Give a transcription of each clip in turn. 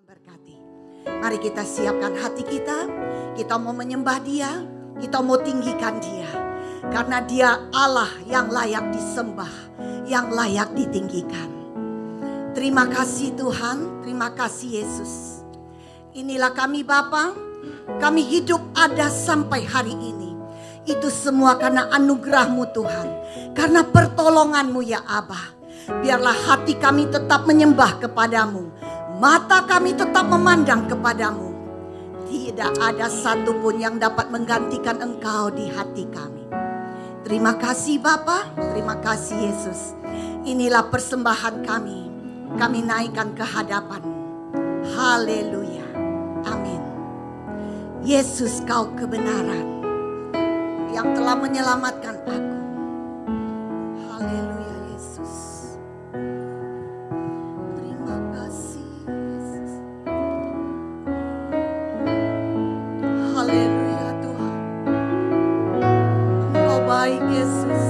memberkati. Mari kita siapkan hati kita. Kita mau menyembah Dia, kita mau tinggikan Dia. Karena Dia Allah yang layak disembah, yang layak ditinggikan. Terima kasih Tuhan, terima kasih Yesus. Inilah kami Bapa, kami hidup ada sampai hari ini. Itu semua karena anugerah-Mu Tuhan, karena pertolongan-Mu ya Abah. Biarlah hati kami tetap menyembah kepadamu, mata kami tetap memandang kepadamu. Tidak ada satupun yang dapat menggantikan Engkau di hati kami. Terima kasih Bapa, terima kasih Yesus. Inilah persembahan kami naikkan ke hadapan-Mu. Haleluya, amin. Yesus, Kau kebenaran yang telah menyelamatkan aku. Haleluya Yesus. Terima kasih Yesus. Haleluya Tuhan. Engkau baik Yesus.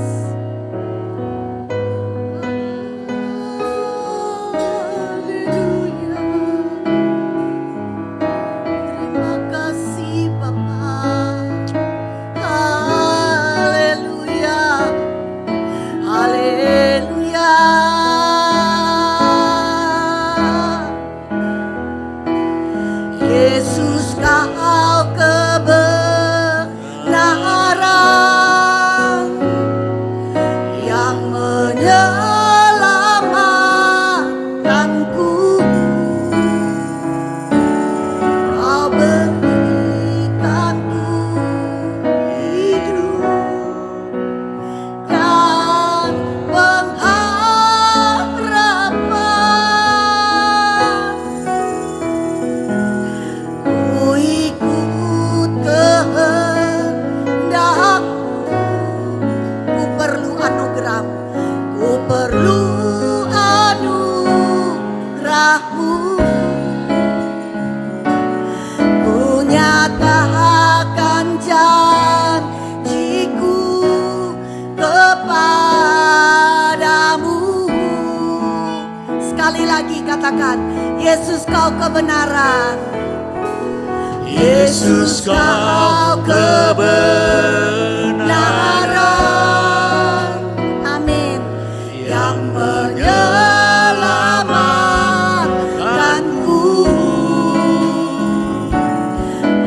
Katakan, Yesus Kau kebenaran. Yesus Kau kebenaran. Amin. Yang menyelamatkanku.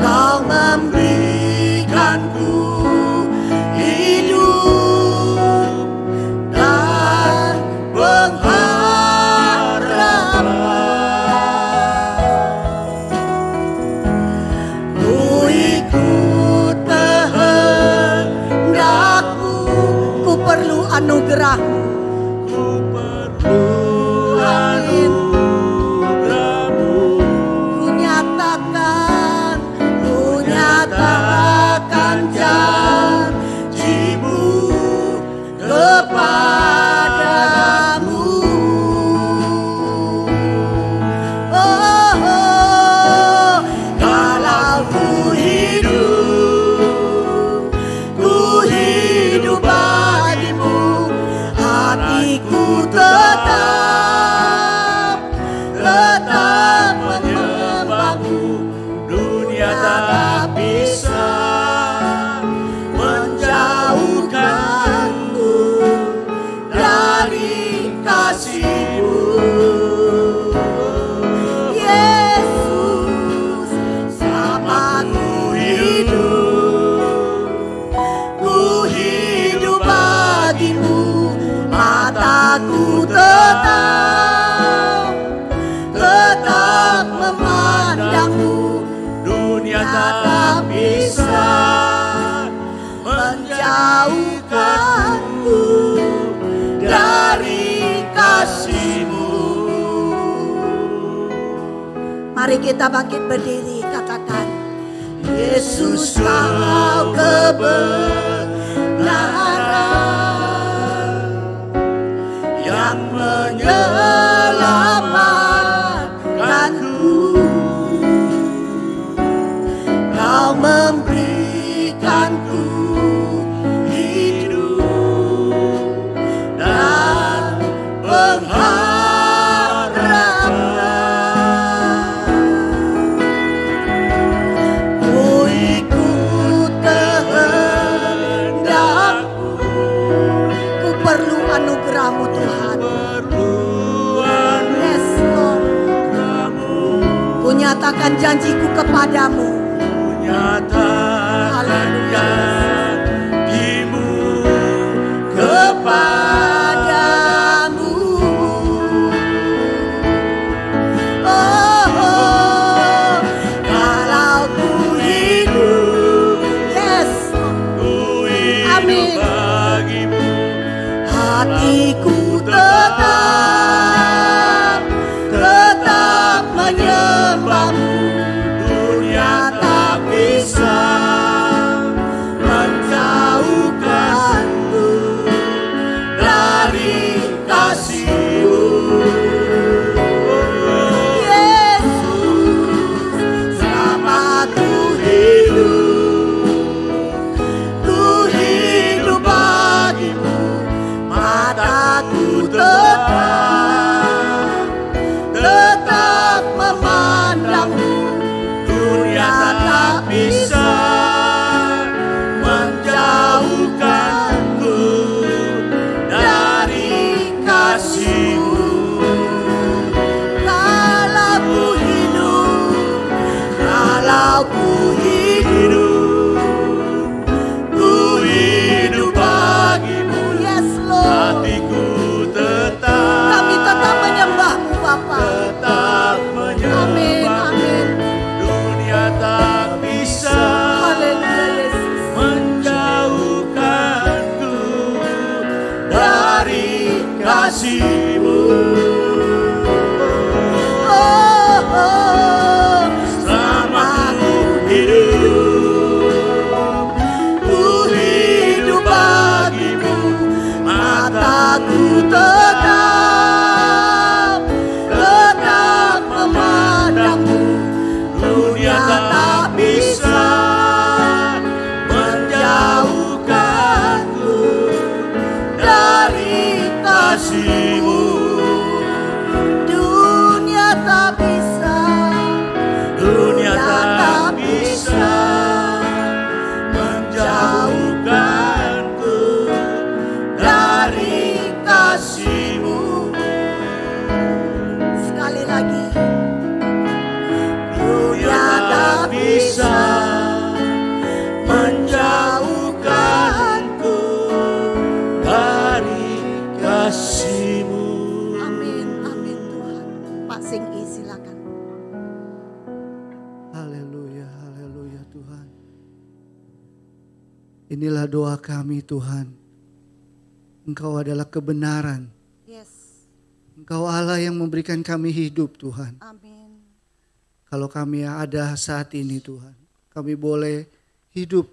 Kau memberikanku hidup dan anugerah-Mu. Ku perlu anugerah-Mu. Ku nyatakan janji-Mu kepadamu. Oh, kalau ku hidup bagimu, hatiku tetap menyembahmu. Dunia tak bisa menjauhkanku dari kasih-Mu. Yesus, Selama ku hidup bagimu, mataku tetap memandangmu. Dunia tak bisa menjauhkanku dari kasih-Mu. mari kita bangkit berdiri, katakan, Yesus Kau kebenaran yang menyelamatkanku. Kau memberikanku hidup dan pengharapan. nyatakan janjiku kepadamu. Nyatakan Haleluya. janjimu kepadamu. Oh, kalau ku hidup, yes, Ku hidup Amin. bagimu, hatiku tetap menyembahmu. dunia tak bisa menjauhkanku dari kasih-Mu. Yesus, selama ku hidup bagimu, mataku tetap memandangmu. Dunia tak bisa menjauhkanku dari kasih-Mu. Kalau ku hidup bagimu, yes Lord, hatiku kami tetap menyembahmu Bapa. tetap Amin, menyembah. amin. Dunia tak bisa Haleluya Yesus. menjauhkanku dari kasih-Mu. Oh, oh, Selama ku hidup bagimu, mataku tetap memandangmu. dunia tak bisa menjauhkanku dari kasih-Mu. Dunia tak bisa, Dunia tak bisa menjauhkanku dari kasih-Mu. sekali lagi. Dunia tak bisa menjauhkanku dari kasih-Mu. Amin, amin Tuhan. Pak Singgi silakan. Haleluya, haleluya Tuhan. Inilah doa kami Tuhan. Engkau adalah kebenaran. Yes, Engkau Allah yang memberikan kami hidup Tuhan. amin. Kalau kami ada saat ini Tuhan, kami boleh hidup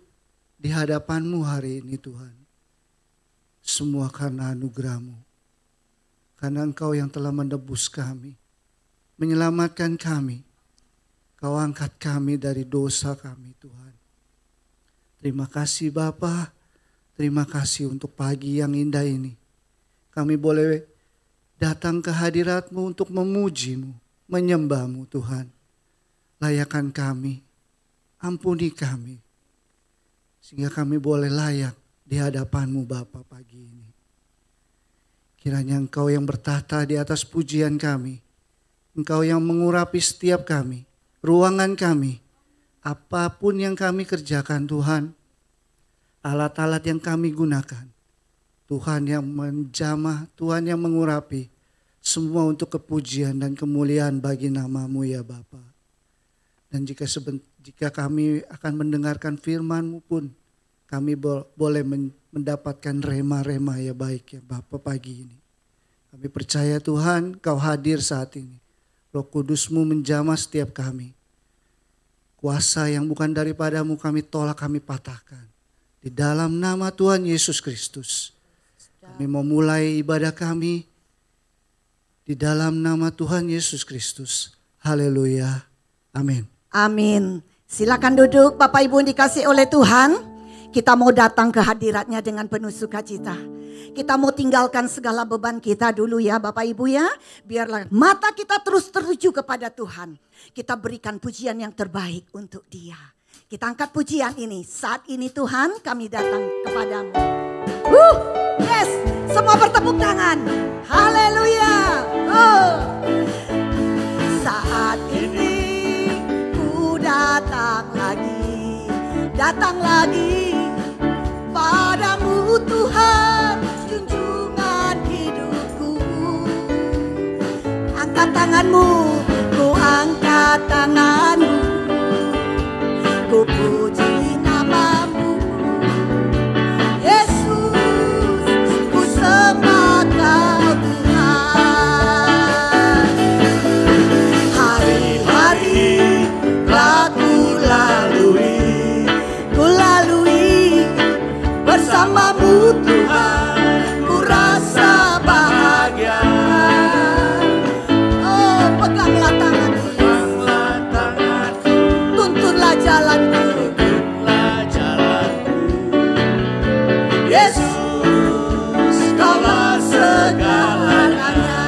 di hadapan-Mu hari ini Tuhan. Semua karena anugerah-Mu. Karena Engkau yang telah menebus kami, menyelamatkan kami. Kau angkat kami dari dosa kami Tuhan. Terima kasih Bapa. Terima kasih untuk pagi yang indah ini. Kami boleh datang ke hadirat-Mu untuk memuji-Mu, menyembah-Mu Tuhan. Layakan kami, ampuni kami. Sehingga kami boleh layak di hadapan-Mu Bapa pagi ini. Kiranya Engkau yang bertahta di atas pujian kami. Engkau yang mengurapi setiap kami, ruangan kami. Apapun yang kami kerjakan Tuhan. Alat-alat yang kami gunakan. Tuhan yang menjamah, Tuhan yang mengurapi. Semua untuk kepujian dan kemuliaan bagi nama-Mu ya Bapa. Dan jika kami akan mendengarkan firman-Mu pun, kami boleh mendapatkan rema-rema ya baik ya Bapa pagi ini. Kami percaya Tuhan Kau hadir saat ini. Roh Kudus-Mu menjamah setiap kami. Kuasa yang bukan daripada-Mu kami tolak, kami patahkan. Di dalam nama Tuhan Yesus Kristus. Kami memulai ibadah kami. Di dalam nama Tuhan Yesus Kristus. Haleluya. Amin. Amin. Silakan duduk Bapak Ibu yang dikasih oleh Tuhan. Kita mau datang ke hadirat-Nya dengan penuh sukacita. Kita mau tinggalkan segala beban kita dulu ya Bapak Ibu ya. Biarlah mata kita terus tertuju kepada Tuhan. Kita berikan pujian yang terbaik untuk Dia. Kita angkat pujian ini. Saat ini Tuhan kami datang kepadamu. Yes, semua bertepuk tangan. Haleluya. Saat ini lagi padamu Tuhan, junjungan hidupku. Angkat tanganmu, ku angkat tanganmu, ku puji namamu. Yesus, ku sembah Kau Tuhan. Hari-hari telah ku lalui bersamamu Tuhan, ku rasa bahagia. Oh, peganglah tanganku, tuntunlah jalanku. Yesus, Kaulah segalanya.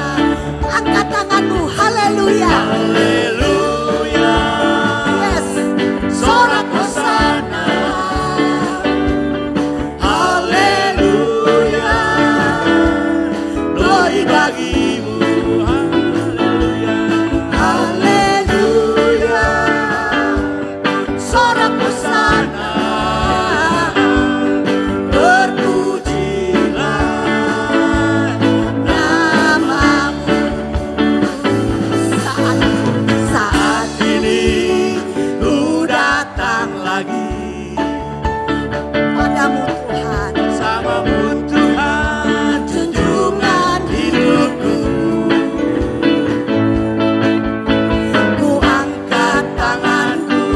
Angkat tanganmu, haleluya. Yes, sorak hosana. Haleluya, glory bagimu. Haleluya, sorak hosana. Berpujilah namamu. Saat ini ku datang lagi padamu Tuhan, Bersamamu Tuhan, junjungan hidupku. Ku angkat tanganku,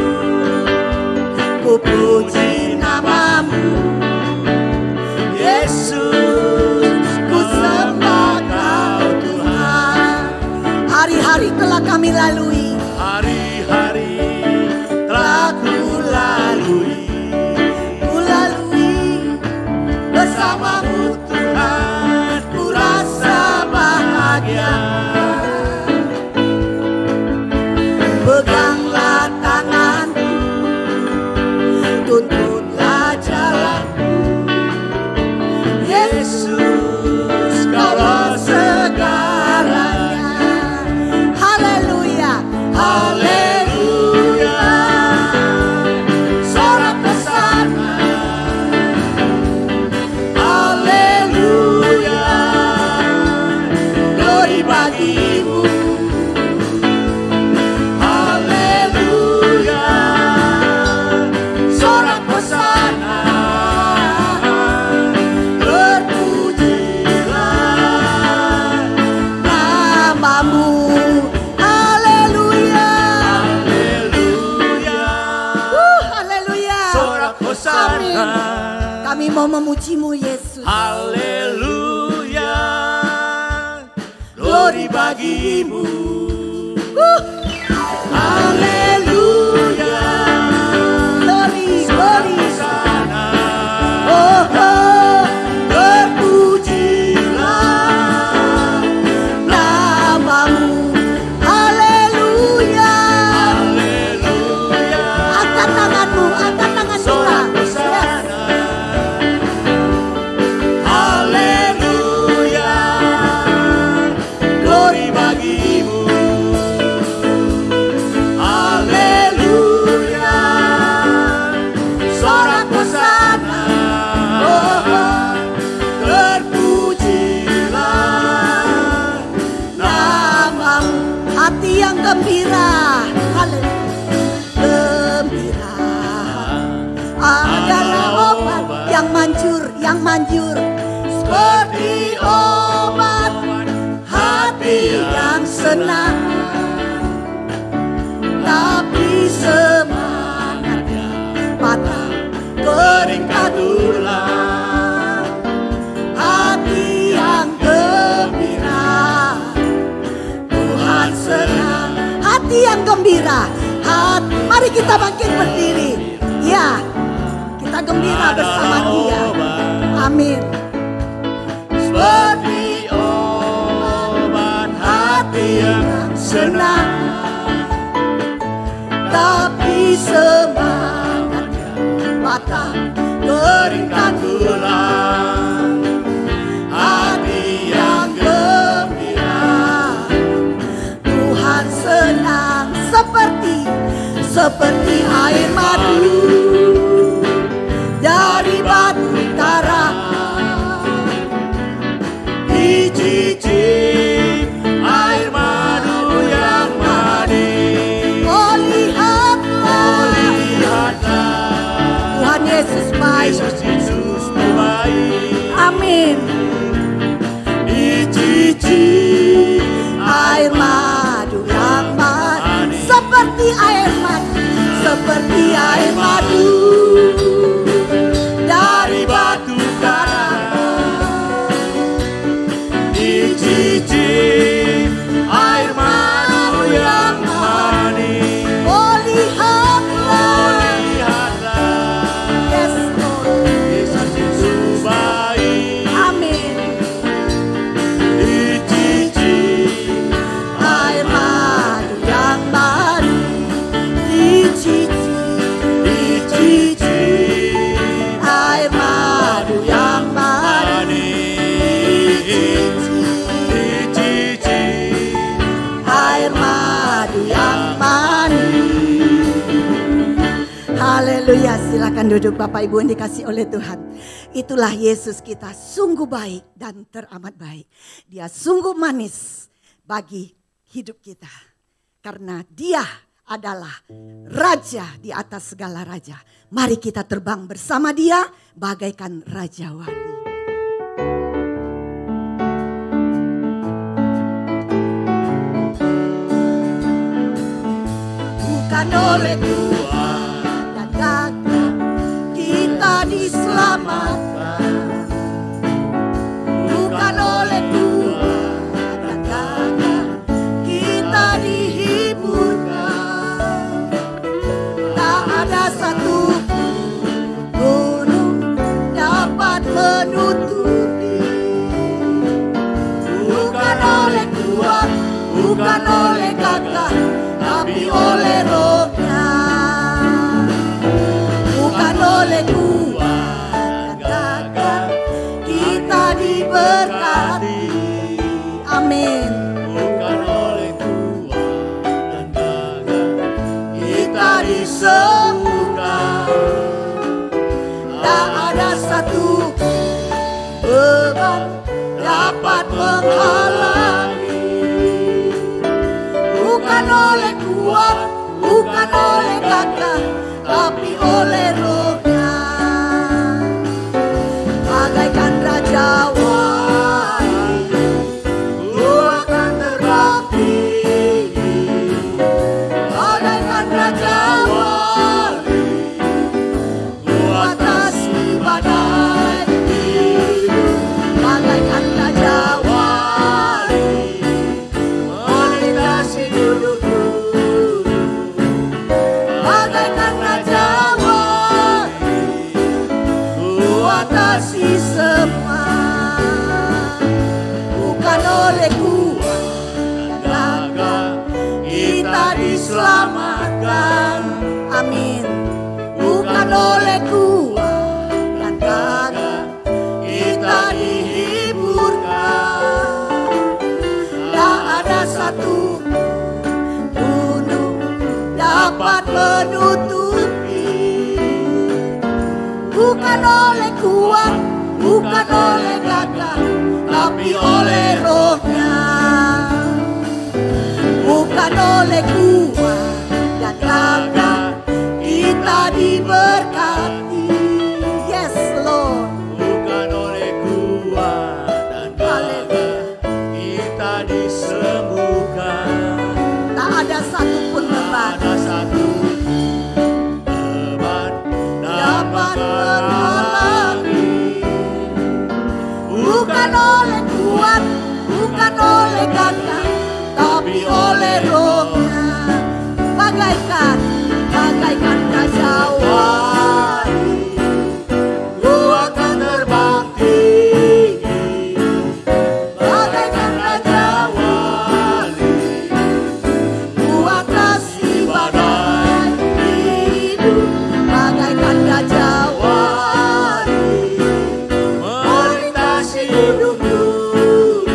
ku puji namamu. Yesus, ku sembah Kau Tuhan. Hari-hari telah kami lalui, hari-hari telah ku lalui bersamamu Tuhan, ku rasa bahagia. Peganglah tanganku, tuntunlah jalanku. Yesus, Kaulah segalanya. Haleluya, haleluya, sorak hosana. Haleluya, glory bagimu. Haleluya, sorak hosana. Berpujilah namamu. Haleluya, haleluya, haleluya. sorak hosana. Kami mau memujimu Yesus. Haleluya, glory bagimu. Haleluya, glory, glory. Hosana, Oh, berpujilah namamu. Haleluya. haleluya, Angkat tanganmu, angkat tangan kita. sorak hosana. Haleluya, glory bagimu. Haleluya, sorak hosana. Berpujilah namamu. Hati yang gembira, haleluya, gembira adalah obat yang manjur, seperti obat hati yang senang. Tapi semangatnya patah, keringkan tulang. Hati yang gembira, Tuhan senang. Hati yang gembira, mari kita bangkit berdiri. Ya, kita gembira bersama Dia. Amin. Seperti obat hati yang Senang, tapi semangatnya patah, keringkan tulang. Hati yang gembira, Tuhan senang. Seperti air madu air madu, seperti air madu dari batu karang. Dicicip air madu yang manis. Oh lihatlah, yes Lord, Yesus itu baik. amin. Dicicip Air madu yang baru, dicicip air madu yang baru, air madu yang manis. Haleluya, silakan duduk Bapak Ibu yang dikasih oleh Tuhan. Itulah Yesus kita, sungguh baik dan teramat baik. Dia sungguh manis bagi hidup kita. Karena dia adalah Raja di atas segala raja. Mari kita terbang bersama dia bagaikan Raja Wali. Bukan oleh Tuhan dan gagah kita diselamatkan. Bukan oleh Tuhan dan gagah kita dihiburkan. Tak ada satu gunung dapat menutupi. Bukan oleh Tuhan, bukan oleh gagah, tapi oleh Roh-Nya. Bukan oleh Tuhan dan gagah kita diberkati. Amin. bukan oleh Tuhan dan gagah Kita disembuhkan. Tak ada satu beban dapat menghalangi. Bukan oleh kuat, bukan oleh gagah, tapi oleh Roh-Nya. Bagaikan Raja Wali, ku akan terbang tinggi. Bagaikan Raja Wali, ku atasi badai hidup. Bagaikan Raja Wali, melintasi gunung-gunung. Bagaikan Raja Wali, ku atasi semua. Bukan oleh kuat dan gagah kita diselamatkan. Amin. Bukan oleh kuat dan gagah kita dihiburkan. Tak ada satu gunung dapat menutupi. Bukan oleh kuat, bukan oleh gagah, tapi oleh Roh-Nya. Bukan oleh kuat dan gagah kita diberkati. Yes Lord. bukan oleh kuat dan gagah kita disembuhkan. Tak ada satupun beban Ada satu beban dapat dapat menghalangi. menghalangi. Bukan oleh kuat, bukan oleh gagah, tapi oleh Roh-Nya. Bagaikan Raja Wali, ku akan terbang tinggi. Bagaikan Raja Wali, ku atasi badai hidup. Bagaikan Raja Wali, melintasi gunung-gunung.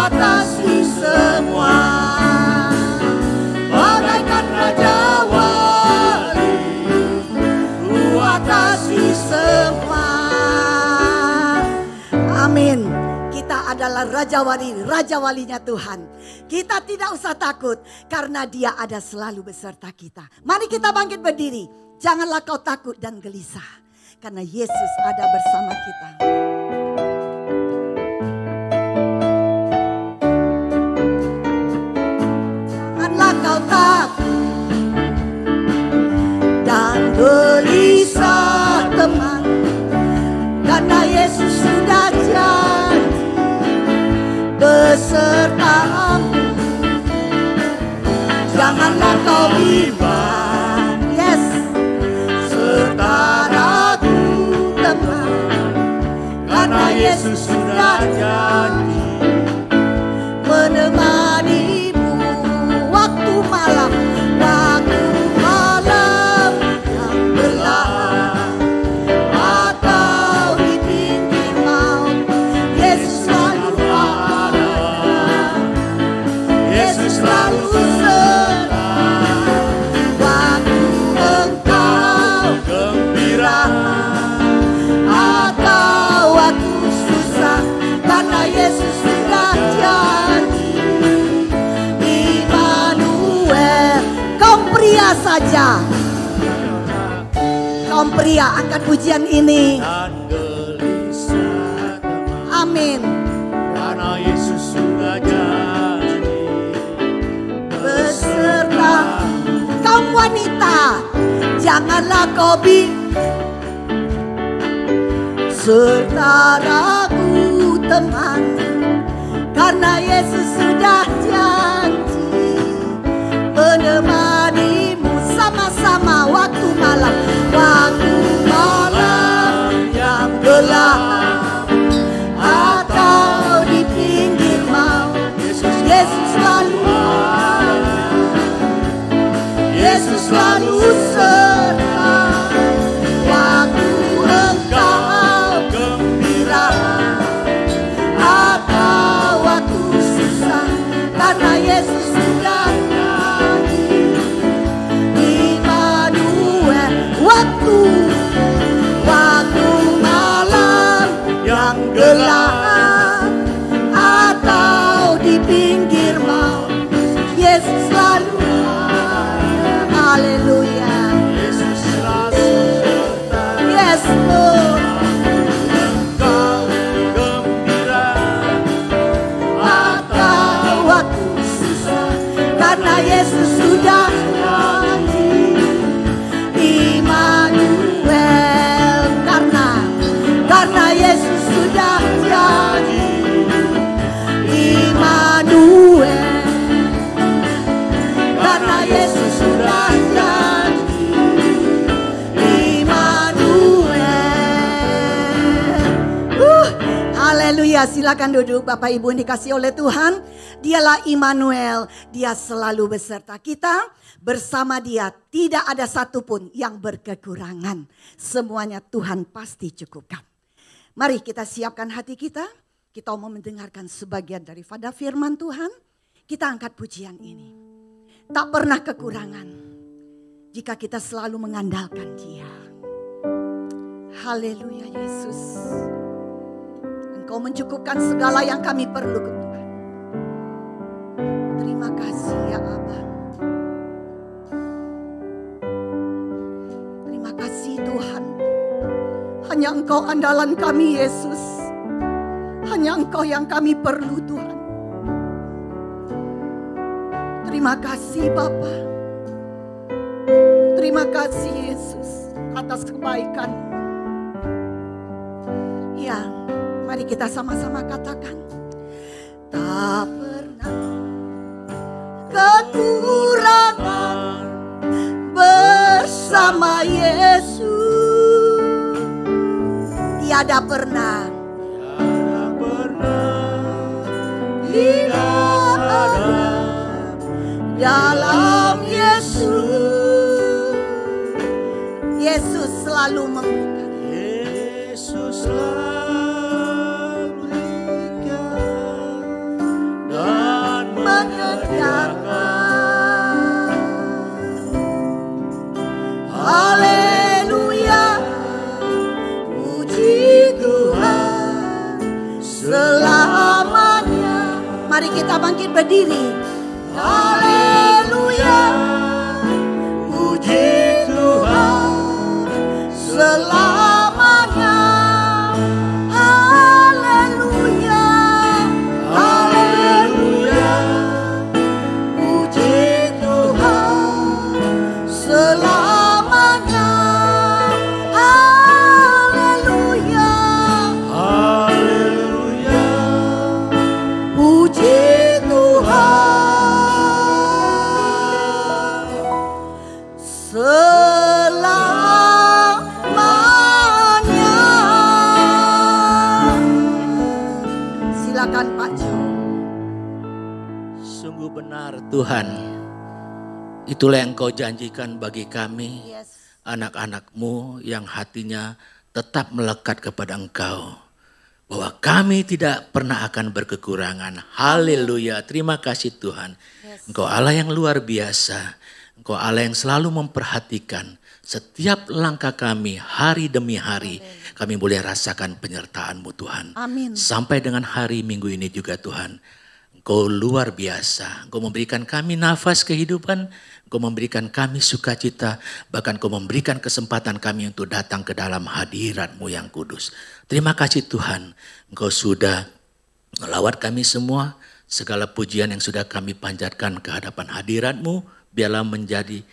atasi semua. Bagaikan Raja Wali, ku atasi semua. Amin. Kita adalah Raja Wali, Raja Walinya Tuhan. Kita tidak usah takut karena Dia ada selalu beserta kita. Mari kita bangkit berdiri. Janganlah kau takut dan gelisah karena Yesus ada bersama kita. Janganlah kau takut dan gelisah teman, karena Yesus sudah janji besertamu. Janganlah kau bimbang, yes, serta ragu teman, karena Yesus sudah janji menemanimu waktu malam, waktu malam yang gelap atau di pinggir maut. Yesus selalu ada, Yesus selalu serta waktu engkau gembira atau waktu susah, karena Yesus sudah janji. Immanuel, kaum pria saja, kaum pria angkat pujian ini. Dan gelisah teman, Amin. karena Yesus sudah janji Beserta kaum wanita, janganlah kau serta ragu teman, karena Yesus sudah janji menemanimu sama-sama waktu malam, waktu malam yang gelap atau di pinggir maut. Yesus selalu ada, Yesus selalu serta waktu engkau gembira atau waktu susah, karena Yesus sudah janji. Immanuel, waktu malam yang gelap atau di pinggir maut, Yesus selalu ada. Haleluya. Yesus selalu serta Yes Lord. engkau gembira Atau waktu susah, karena Yesus sudah janji. Immanuel, karena Yesus sudah janji. Immanuel, karena Yesus sudah janji. Immanuel. Haleluya, silakan duduk Bapak Ibu yang dikasihi oleh Tuhan. Dialah Immanuel, Dia selalu beserta kita. Bersama Dia tidak ada satupun yang berkekurangan. Semuanya Tuhan pasti cukupkan. Mari kita siapkan hati kita. Kita mau mendengarkan sebagian daripada firman Tuhan. Kita angkat pujian ini. Tak pernah kekurangan jika kita selalu mengandalkan Dia. Haleluya Yesus. Engkau mencukupkan segala yang kami perlu Tuhan. Terima kasih ya Aba. Terima kasih Tuhan. Hanya Engkau andalan kami Yesus. Hanya Engkau yang kami perlu Tuhan. Terima kasih Bapa. Terima kasih Yesus atas kebaikan. Ya, mari kita sama-sama katakan. Tak pernah kekurangan bersama Yesus. Tiada pernah tidak ada dalam Yesus. Yesus selalu memberikan. Yesus selalu berikan Mari kita bangkit berdiri. Haleluya. Puji Tuhan Selamanya. Haleluya. Haleluya. Puji Tuhan selamanya. Haleluya. Haleluya. Puji Tuhan selamanya. Silakan Pak Jo. Sungguh benar Tuhan, itulah yang Kau janjikan bagi kami, Yes. anak-anak-Mu yang hatinya tetap melekat kepada Engkau. Bahwa kami tidak pernah akan berkekurangan. Haleluya, terima kasih Tuhan. Yes. Engkau Allah yang luar biasa. Engkau Allah yang selalu memperhatikan setiap langkah kami hari demi hari. Kami boleh rasakan penyertaan-Mu Tuhan. Amin. Sampai dengan hari Minggu ini juga Tuhan. Engkau luar biasa. Engkau memberikan kami nafas kehidupan. Engkau memberikan kami sukacita. Bahkan Engkau memberikan kesempatan kami untuk datang ke dalam hadirat-Mu yang kudus. Terima kasih Tuhan. Engkau sudah melawat kami semua. Segala pujian yang sudah kami panjatkan ke hadapan hadirat-Mu. Biarlah menjadi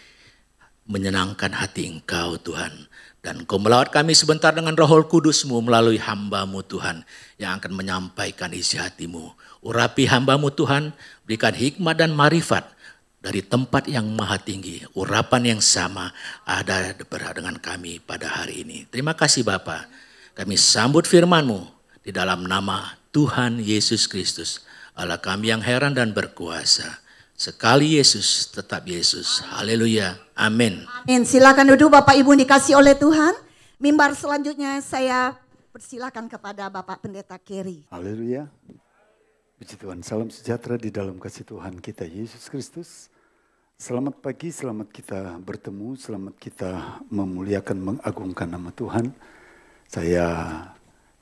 menyenangkan hati Engkau Tuhan. Dan Engkau melawat kami sebentar dengan Roh Kudus-Mu melalui hamba-Mu Tuhan. Yang akan menyampaikan isi hati-Mu. Urapi hamba-Mu Tuhan, berikan hikmat dan marifat dari tempat yang maha tinggi. Urapan yang sama ada dengan kami pada hari ini. Terima kasih Bapa. Kami sambut firman-Mu di dalam nama Tuhan Yesus Kristus. Allah kami yang heran dan berkuasa. Sekali Yesus, tetap Yesus. Haleluya. Amin. Amin. Silakan duduk Bapak Ibu dikasih oleh Tuhan. Mimbar selanjutnya saya persilakan kepada Bapak Pendeta Kerry. Haleluya. Puji Tuhan, salam sejahtera di dalam kasih Tuhan kita Yesus Kristus. Selamat pagi, selamat kita bertemu, selamat kita memuliakan, mengagungkan nama Tuhan. Saya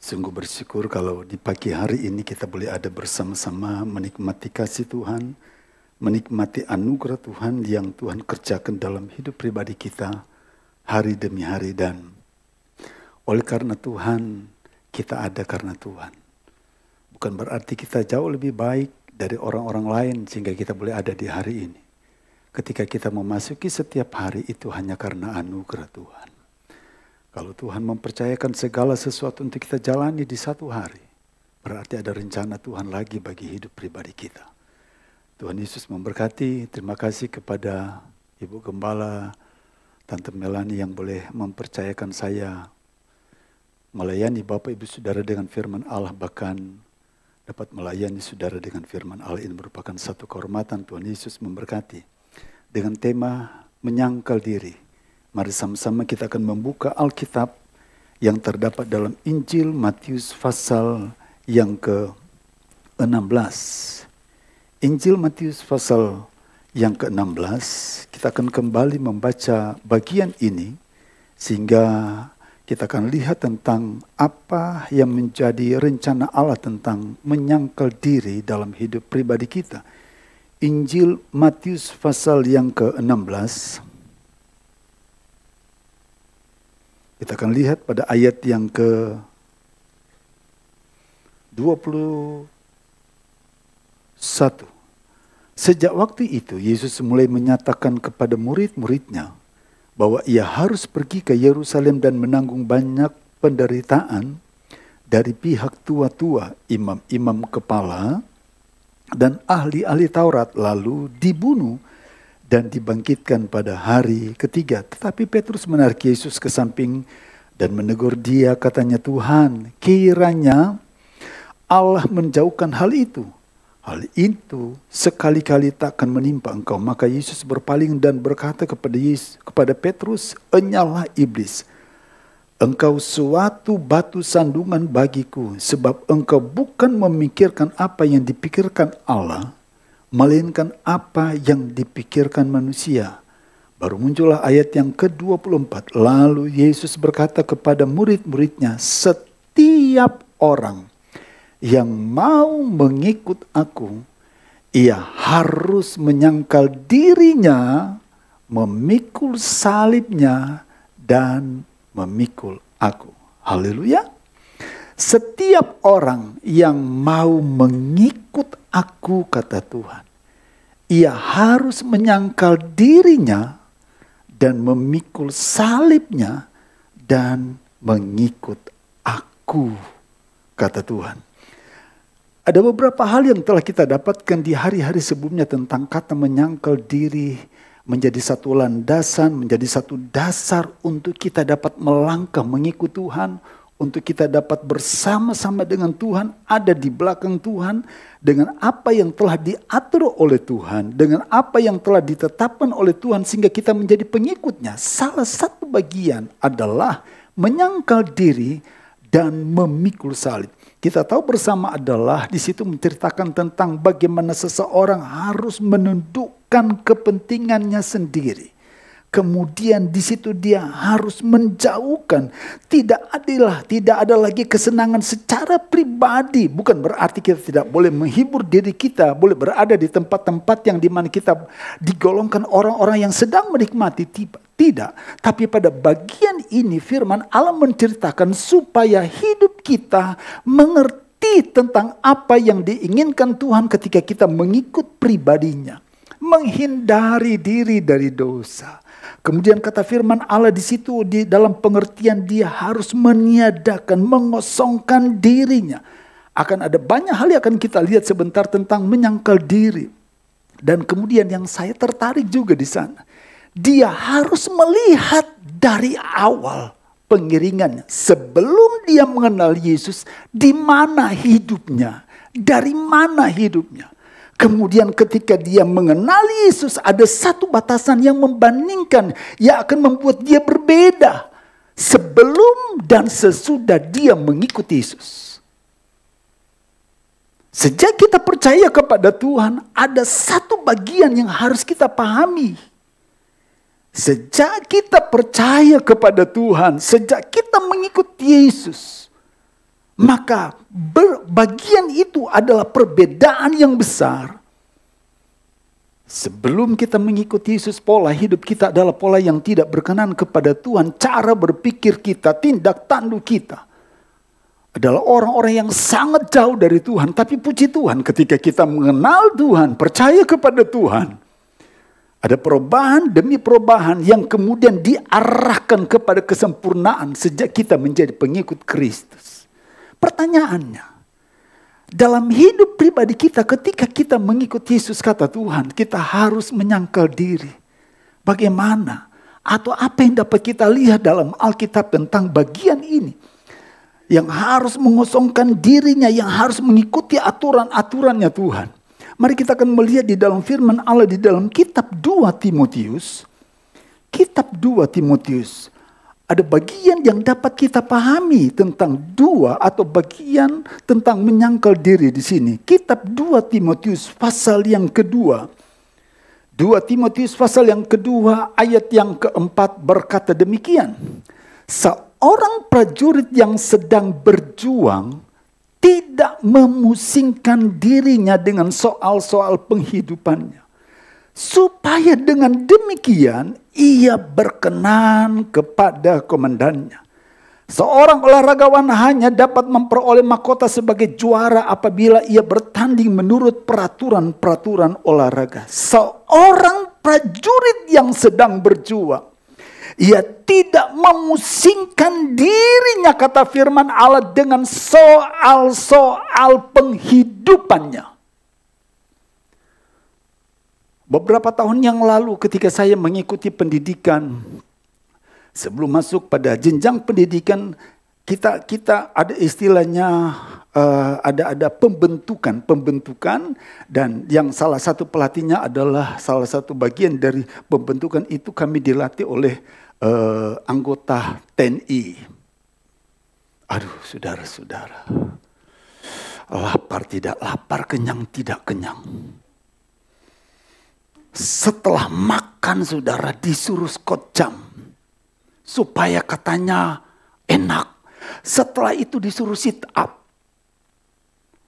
sungguh bersyukur kalau di pagi hari ini kita boleh ada bersama-sama menikmati kasih Tuhan, menikmati anugerah Tuhan yang Tuhan kerjakan dalam hidup pribadi kita hari demi hari. Dan oleh karena Tuhan, kita ada karena Tuhan. Bukan berarti kita jauh lebih baik dari orang-orang lain sehingga kita boleh ada di hari ini. Ketika kita memasuki setiap hari itu hanya karena anugerah Tuhan. Kalau Tuhan mempercayakan segala sesuatu untuk kita jalani di satu hari, berarti ada rencana Tuhan lagi bagi hidup pribadi kita. Tuhan Yesus memberkati. Terima kasih kepada Ibu Gembala, Tante Melani yang boleh mempercayakan saya melayani Bapak Ibu Saudara dengan firman Allah, bahkan dapat melayani saudara dengan firman Allah. Ini merupakan satu kehormatan. Tuhan Yesus memberkati. Dengan tema menyangkal diri, mari sama-sama kita akan membuka Alkitab yang terdapat dalam Injil Matius pasal yang ke-16. Injil Matius pasal yang ke-16, kita akan kembali membaca bagian ini sehingga kita akan lihat tentang apa yang menjadi rencana Allah tentang menyangkal diri dalam hidup pribadi kita. Injil Matius pasal yang ke-16. Kita akan lihat pada ayat yang ke-21. Sejak waktu itu Yesus mulai menyatakan kepada murid-muridnya bahwa ia harus pergi ke Yerusalem dan menanggung banyak penderitaan dari pihak tua-tua, imam-imam kepala, dan ahli-ahli Taurat, lalu dibunuh dan dibangkitkan pada hari ketiga. Tetapi Petrus menarik Yesus ke samping dan menegur dia, katanya, Tuhan, kiranya Allah menjauhkan hal itu. Hal itu sekali-kali takkan menimpa engkau. Maka Yesus berpaling dan berkata kepada Petrus, enyalah iblis. Engkau suatu batu sandungan bagiku, sebab engkau bukan memikirkan apa yang dipikirkan Allah, melainkan apa yang dipikirkan manusia. Baru muncullah ayat yang ke-24. Lalu Yesus berkata kepada murid-muridnya, setiap orang yang mau mengikut aku ia harus menyangkal dirinya, memikul salibnya, dan memikul aku. Haleluya. Setiap orang yang mau mengikut aku, kata Tuhan, ia harus menyangkal dirinya dan memikul salibnya dan mengikut aku, kata Tuhan. Ada beberapa hal yang telah kita dapatkan di hari-hari sebelumnya tentang kata menyangkal diri menjadi satu landasan, menjadi satu dasar untuk kita dapat melangkah mengikut Tuhan, untuk kita dapat bersama-sama dengan Tuhan, ada di belakang Tuhan, dengan apa yang telah diatur oleh Tuhan, dengan apa yang telah ditetapkan oleh Tuhan sehingga kita menjadi pengikutnya. Salah satu bagian adalah menyangkal diri dan memikul salib. Kita tahu bersama adalah di situ menceritakan tentang bagaimana seseorang harus menundukkan kepentingannya sendiri. Kemudian di situ dia harus menjauhkan. Tidak ada lagi kesenangan secara pribadi. Bukan berarti kita tidak boleh menghibur diri kita, boleh berada di tempat-tempat yang dimana kita digolongkan orang-orang yang sedang menikmati. Tidak. Tapi pada bagian ini firman Allah menceritakan supaya hidup kita mengerti tentang apa yang diinginkan Tuhan ketika kita mengikut pribadinya. Menghindari diri dari dosa. Kemudian kata firman Allah di situ di dalam pengertian dia harus meniadakan, mengosongkan dirinya. Akan ada banyak hal yang akan kita lihat sebentar tentang menyangkal diri. Dan kemudian yang saya tertarik juga di sana. Dia harus melihat dari awal pengiringannya. Sebelum dia mengenal Yesus, di mana hidupnya, dari mana hidupnya. Kemudian ketika dia mengenal Yesus, ada satu batasan yang membandingkan, yang akan membuat dia berbeda. Sebelum dan sesudah dia mengikuti Yesus. Sejak kita percaya kepada Tuhan, ada satu bagian yang harus kita pahami. Sejak kita percaya kepada Tuhan, sejak kita mengikuti Yesus, maka bagian itu adalah perbedaan yang besar. Sebelum kita mengikuti Yesus, pola hidup kita adalah pola yang tidak berkenan kepada Tuhan. Cara berpikir kita, tindak tanduk kita adalah orang-orang yang sangat jauh dari Tuhan. Tapi puji Tuhan ketika kita mengenal Tuhan, percaya kepada Tuhan, ada perubahan demi perubahan yang kemudian diarahkan kepada kesempurnaan sejak kita menjadi pengikut Kristus. Pertanyaannya, dalam hidup pribadi kita ketika kita mengikuti Yesus, kata Tuhan, kita harus menyangkal diri. Bagaimana? Atau apa yang dapat kita lihat dalam Alkitab tentang bagian ini? Yang harus mengosongkan dirinya, yang harus mengikuti aturan-aturannya Tuhan. Mari kita akan melihat di dalam firman Allah di dalam kitab 2 Timotius. Kitab 2 Timotius. Ada bagian yang dapat kita pahami tentang dua atau bagian tentang menyangkal diri di sini. Kitab 2 Timotius pasal yang kedua. 2 Timotius pasal yang kedua ayat yang keempat berkata demikian. Seorang prajurit yang sedang berjuang tidak memusingkan dirinya dengan soal-soal penghidupannya. Supaya dengan demikian ia berkenan kepada komandannya. Seorang olahragawan hanya dapat memperoleh mahkota sebagai juara apabila ia bertanding menurut peraturan-peraturan olahraga. Seorang prajurit yang sedang berjuang, ia tidak memusingkan dirinya, kata firman Allah, dengan soal-soal penghidupannya. Beberapa tahun yang lalu ketika saya mengikuti pendidikan, sebelum masuk pada jenjang pendidikan, kita ada istilahnya ada pembentukan dan yang salah satu pelatihnya adalah salah satu bagian dari pembentukan itu kami dilatih oleh anggota TNI. Aduh, saudara-saudara, lapar tidak lapar, kenyang tidak kenyang. Setelah makan, saudara, disuruh Scott jam supaya katanya enak. Setelah itu disuruh sit up.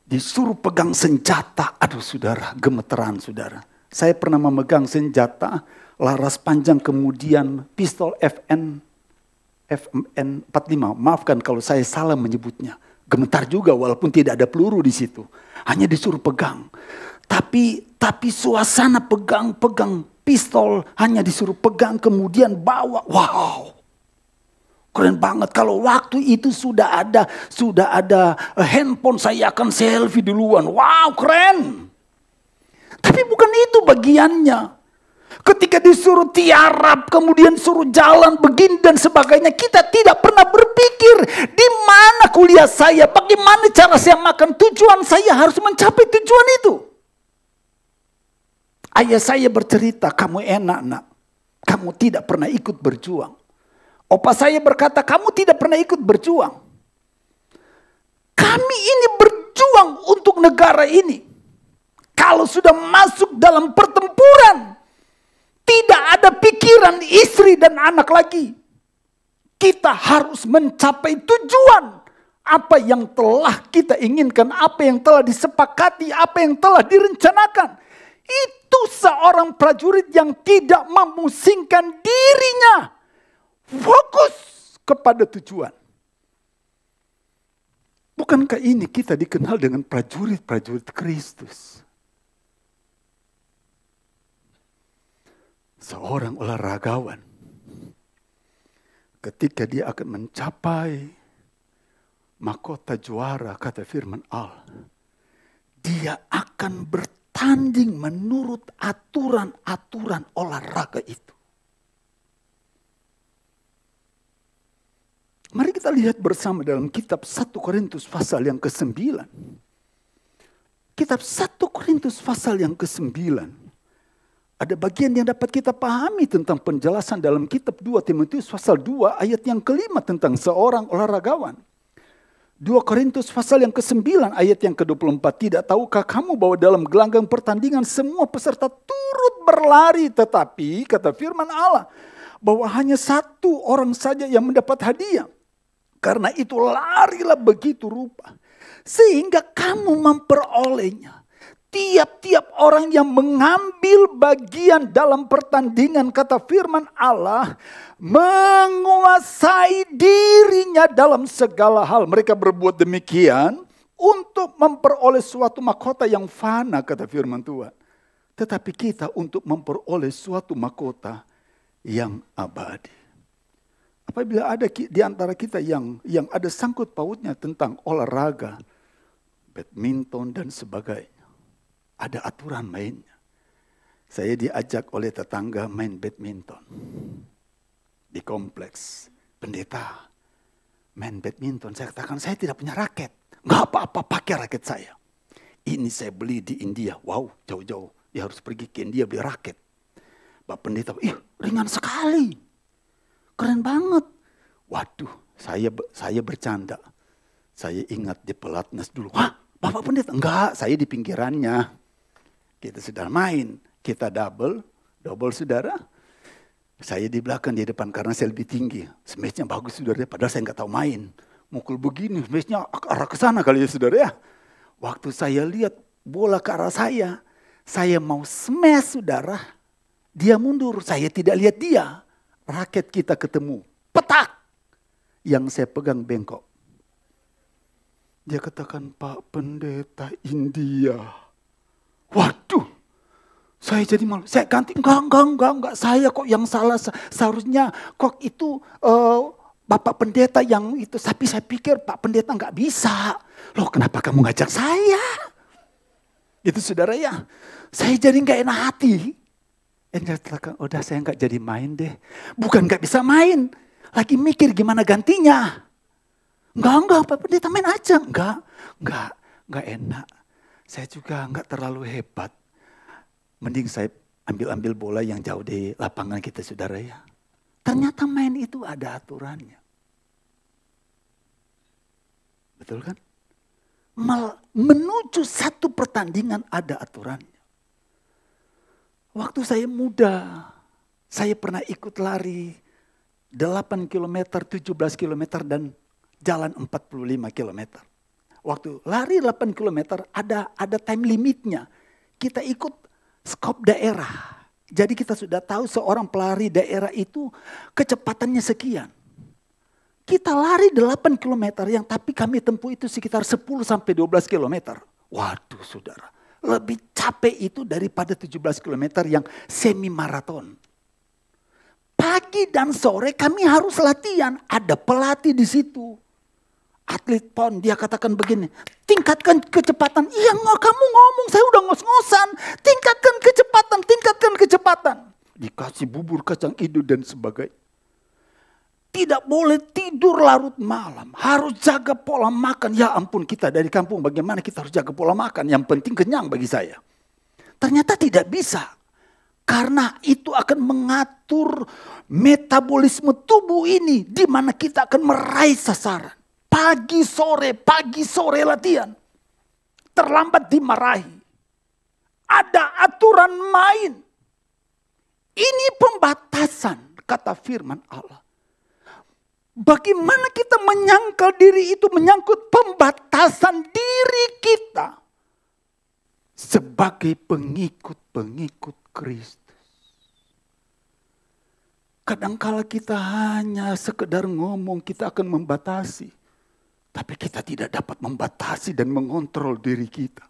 disuruh pegang senjata. Aduh saudara, gemeteran saudara. Saya pernah memegang senjata laras panjang, kemudian pistol FN 45. Maafkan kalau saya salah menyebutnya. Gemetar juga walaupun tidak ada peluru di situ. Hanya disuruh pegang. Tapi suasana pegang pistol, hanya disuruh pegang kemudian bawa. Wow. Keren banget. Kalau waktu itu sudah ada handphone, saya akan selfie duluan. Wow, keren. Tapi bukan itu bagiannya. Ketika disuruh tiarap, kemudian suruh jalan begini dan sebagainya, kita tidak pernah berpikir di mana kuliah saya, bagaimana cara saya makan, tujuan saya harus mencapai tujuan itu. Ayah saya bercerita, kamu enak nak, kamu tidak pernah ikut berjuang. Opa saya berkata, kamu tidak pernah ikut berjuang. Kami ini berjuang untuk negara ini. Kalau sudah masuk dalam pertempuran, tidak ada pikiran istri dan anak lagi. Kita harus mencapai tujuan. Apa yang telah kita inginkan, apa yang telah disepakati, apa yang telah direncanakan. Itu seorang prajurit yang tidak memusingkan dirinya. Fokus kepada tujuan. Bukankah ini kita dikenal dengan prajurit-prajurit Kristus? Seorang olahragawan, ketika dia akan mencapai mahkota juara, kata firman Allah, dia akan bertanding menurut aturan-aturan olahraga itu. Mari kita lihat bersama dalam kitab 1 Korintus pasal yang ke-9. Kitab 1 Korintus pasal yang ke-9. Ada bagian yang dapat kita pahami tentang penjelasan dalam kitab 2 Timotius pasal 2 ayat yang ke-5 tentang seorang olahragawan. 2 Korintus pasal yang ke-9 ayat yang ke-24. Tidak tahukah kamu bahwa dalam gelanggang pertandingan semua peserta turut berlari, tetapi kata firman Allah bahwa hanya satu orang saja yang mendapat hadiah. Karena itu larilah begitu rupa sehingga kamu memperolehnya. Tiap-tiap orang yang mengambil bagian dalam pertandingan, kata firman Allah, menguasai dirinya dalam segala hal. Mereka berbuat demikian untuk memperoleh suatu mahkota yang fana, kata firman Tuhan. Tetapi kita untuk memperoleh suatu mahkota yang abadi. Apabila ada di antara kita yang ada sangkut pautnya tentang olahraga, badminton dan sebagainya, ada aturan mainnya. Saya diajak oleh tetangga main badminton di kompleks. Pendeta, main badminton. Saya katakan, saya tidak punya raket. Nggak apa-apa, pakai raket saya. Ini saya beli di India. Wow, jauh-jauh. Dia harus pergi ke India beli raket. Pak pendeta, ringan sekali. Keren banget. Waduh, saya bercanda. Saya ingat di pelatnas dulu. Wah, Bapak pendeta? Enggak, saya di pinggirannya. Kita sudah main, kita double saudara. Saya di belakang, di depan karena saya lebih tinggi. Smash-nya bagus saudara, padahal saya nggak tahu main. Mukul begini, smash-nya arah ke sana kali ya saudara ya. Waktu saya lihat bola ke arah saya mau smash saudara. Dia mundur, saya tidak lihat dia. Raket kita ketemu, petak. Yang saya pegang bengkok. Dia katakan, Pak pendeta India. Waduh, saya jadi malu. Saya ganti, enggak. Saya kok yang salah. Seharusnya kok itu Bapak pendeta yang itu. Tapi saya pikir Pak pendeta enggak bisa. Loh kenapa kamu ngajak saya? Itu saudara ya. Saya jadi enggak enak hati. Saya katakan, udah saya enggak jadi main deh. Bukan enggak bisa main. Lagi mikir gimana gantinya. Enggak, Pak pendeta main aja. Enggak enak. Saya juga enggak terlalu hebat. Mending saya ambil bola yang jauh di lapangan kita saudara ya. Ternyata main itu ada aturannya. Betul kan? Menuju satu pertandingan ada aturannya. Waktu saya muda, saya pernah ikut lari 8 km, 17 km dan jalan 45 km. Waktu lari 8 km ada time limitnya. Kita ikut skop daerah. Jadi kita sudah tahu seorang pelari daerah itu kecepatannya sekian. Kita lari 8 km yang tapi kami tempuh itu sekitar 10 sampai 12 km. Waduh saudara, lebih capek itu daripada 17 km yang semi maraton. Pagi dan sore kami harus latihan, ada pelatih di situ. Atlet PON dia katakan begini, tingkatkan kecepatan. Iya kamu ngomong, saya udah ngos-ngosan. Tingkatkan kecepatan. Dikasih bubur kacang hijau dan sebagainya. Tidak boleh tidur larut malam. Harus jaga pola makan. Ya ampun, kita dari kampung bagaimana kita harus jaga pola makan. Yang penting kenyang bagi saya. Ternyata tidak bisa. Karena itu akan mengatur metabolisme tubuh ini. Di mana kita akan meraih sasaran. Pagi sore latihan. Terlambat dimarahi. Ada aturan main. Ini pembatasan, kata firman Allah. Bagaimana kita menyangkal diri itu menyangkut pembatasan diri kita. Sebagai pengikut-pengikut Kristus. Kadangkala kita hanya sekedar ngomong kita akan membatasi. Tapi kita tidak dapat membatasi dan mengontrol diri kita.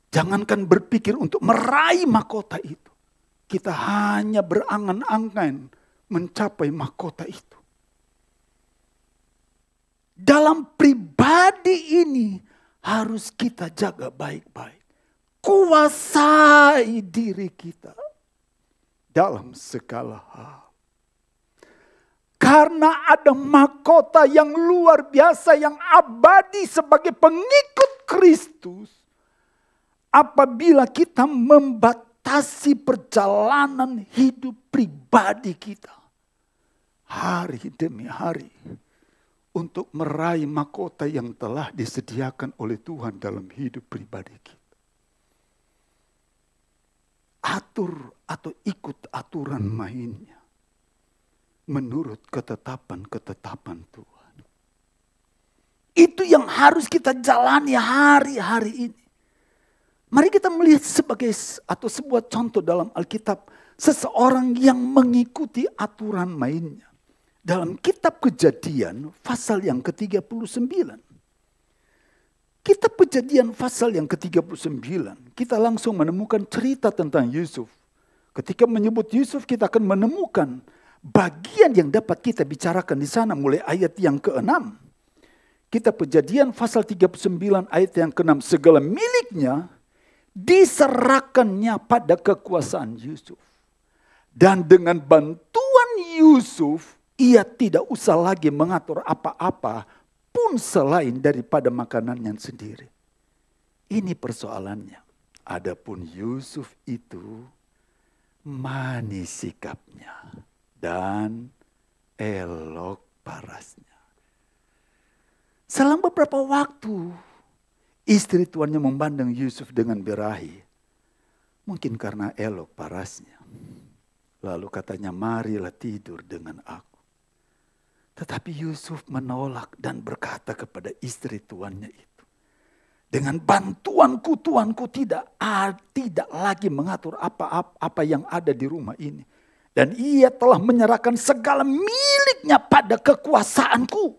Jangankan berpikir untuk meraih mahkota itu. Kita hanya berangan-angan mencapai mahkota itu. Dalam pribadi ini harus kita jaga baik-baik. Kuasai diri kita dalam segala hal. Karena ada mahkota yang luar biasa, yang abadi sebagai pengikut Kristus. Apabila kita membatasi perjalanan hidup pribadi kita. Hari demi hari. Untuk meraih mahkota yang telah disediakan oleh Tuhan dalam hidup pribadi kita. Atur atau ikut aturan mainnya. Menurut ketetapan Tuhan. Itu yang harus kita jalani hari-hari ini. Mari kita melihat sebagai atau sebuah contoh dalam Alkitab. Seseorang yang mengikuti aturan mainnya. Dalam kitab Kejadian pasal yang ke-39. Kitab Kejadian pasal yang ke-39. Kita langsung menemukan cerita tentang Yusuf. Ketika menyebut Yusuf kita akan menemukan bagian yang dapat kita bicarakan di sana mulai ayat yang ke-6. Kitab Kejadian pasal 39 ayat yang ke-6. Segala miliknya diserahkannya pada kekuasaan Yusuf. Dan dengan bantuan Yusuf, ia tidak usah lagi mengatur apa-apa pun selain daripada makanannya sendiri. Ini persoalannya. Adapun Yusuf itu manis sikapnya. Dan elok parasnya. Selama beberapa waktu, istri tuannya memandang Yusuf dengan birahi. Mungkin karena elok parasnya. Lalu katanya, marilah tidur dengan aku. Tetapi Yusuf menolak dan berkata kepada istri tuannya itu. Dengan bantuanku tuanku tidak lagi mengatur apa yang ada di rumah ini. Dan ia telah menyerahkan segala miliknya pada kekuasaanku.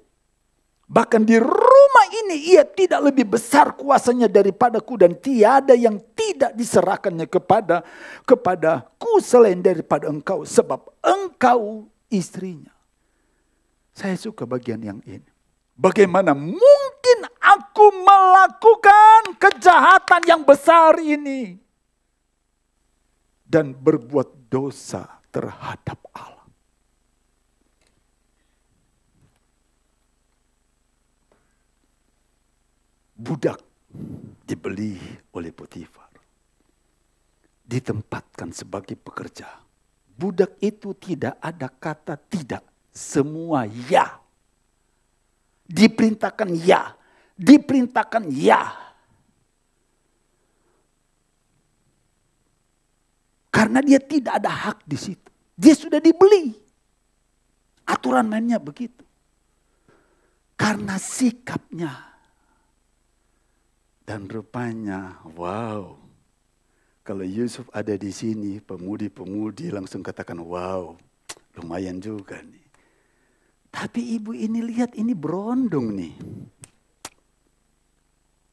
Bahkan di rumah ini ia tidak lebih besar kuasanya daripadaku. Dan tiada yang tidak diserahkannya kepadaku selain daripada engkau. Sebab engkau istrinya. Saya suka bagian yang ini. Bagaimana mungkin aku melakukan kejahatan yang besar ini. Dan berbuat dosa terhadap Allah. Budak dibeli oleh Potifar. Ditempatkan sebagai pekerja. Budak itu tidak ada kata tidak. Semua ya. Diperintahkan ya. Diperintahkan ya. Karena dia tidak ada hak di situ. Dia sudah dibeli. Aturan mainnya begitu. karena sikapnya. Dan rupanya, wow, kalau Yusuf ada di sini, pemudi-pemudi langsung katakan, wow, lumayan juga nih. Tapi ibu ini lihat, ini berondong nih.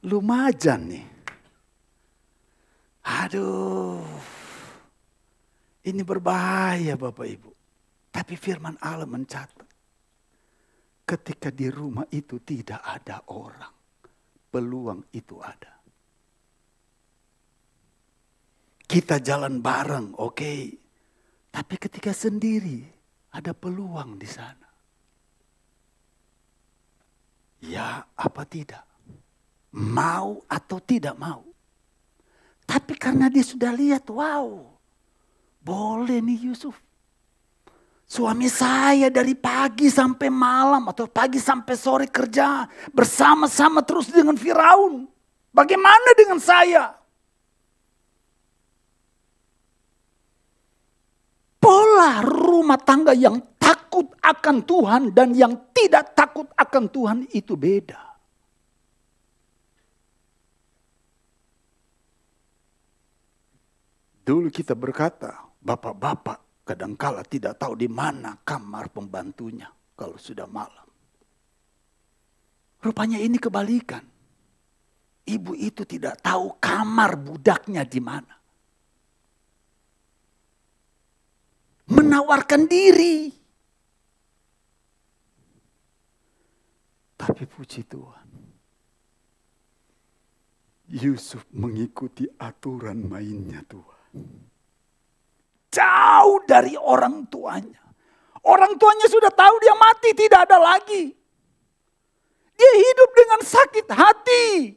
Lumayan nih. Aduh, ini berbahaya Bapak Ibu. Tapi firman Allah mencatat, ketika di rumah itu tidak ada orang, peluang itu ada. Kita jalan bareng, oke. Tapi ketika sendiri, ada peluang di sana. Ya apa tidak? Mau atau tidak mau? Tapi karena dia sudah lihat, wow, boleh nih Yusuf. Suami saya dari pagi sampai malam atau pagi sampai sore kerja bersama-sama terus dengan Firaun. Bagaimana dengan saya? Pola rumah tangga yang takut akan Tuhan dan yang tidak takut akan Tuhan itu beda. Dulu kita berkata, bapak-bapak kadangkala tidak tahu di mana kamar pembantunya kalau sudah malam. Rupanya ini kebalikan. Ibu itu tidak tahu kamar budaknya di mana. Menawarkan diri. Tapi puji Tuhan, Yusuf mengikuti aturan mainnya Tuhan. Jauh dari orang tuanya. Orang tuanya sudah tahu dia mati, tidak ada lagi. Dia hidup dengan sakit hati.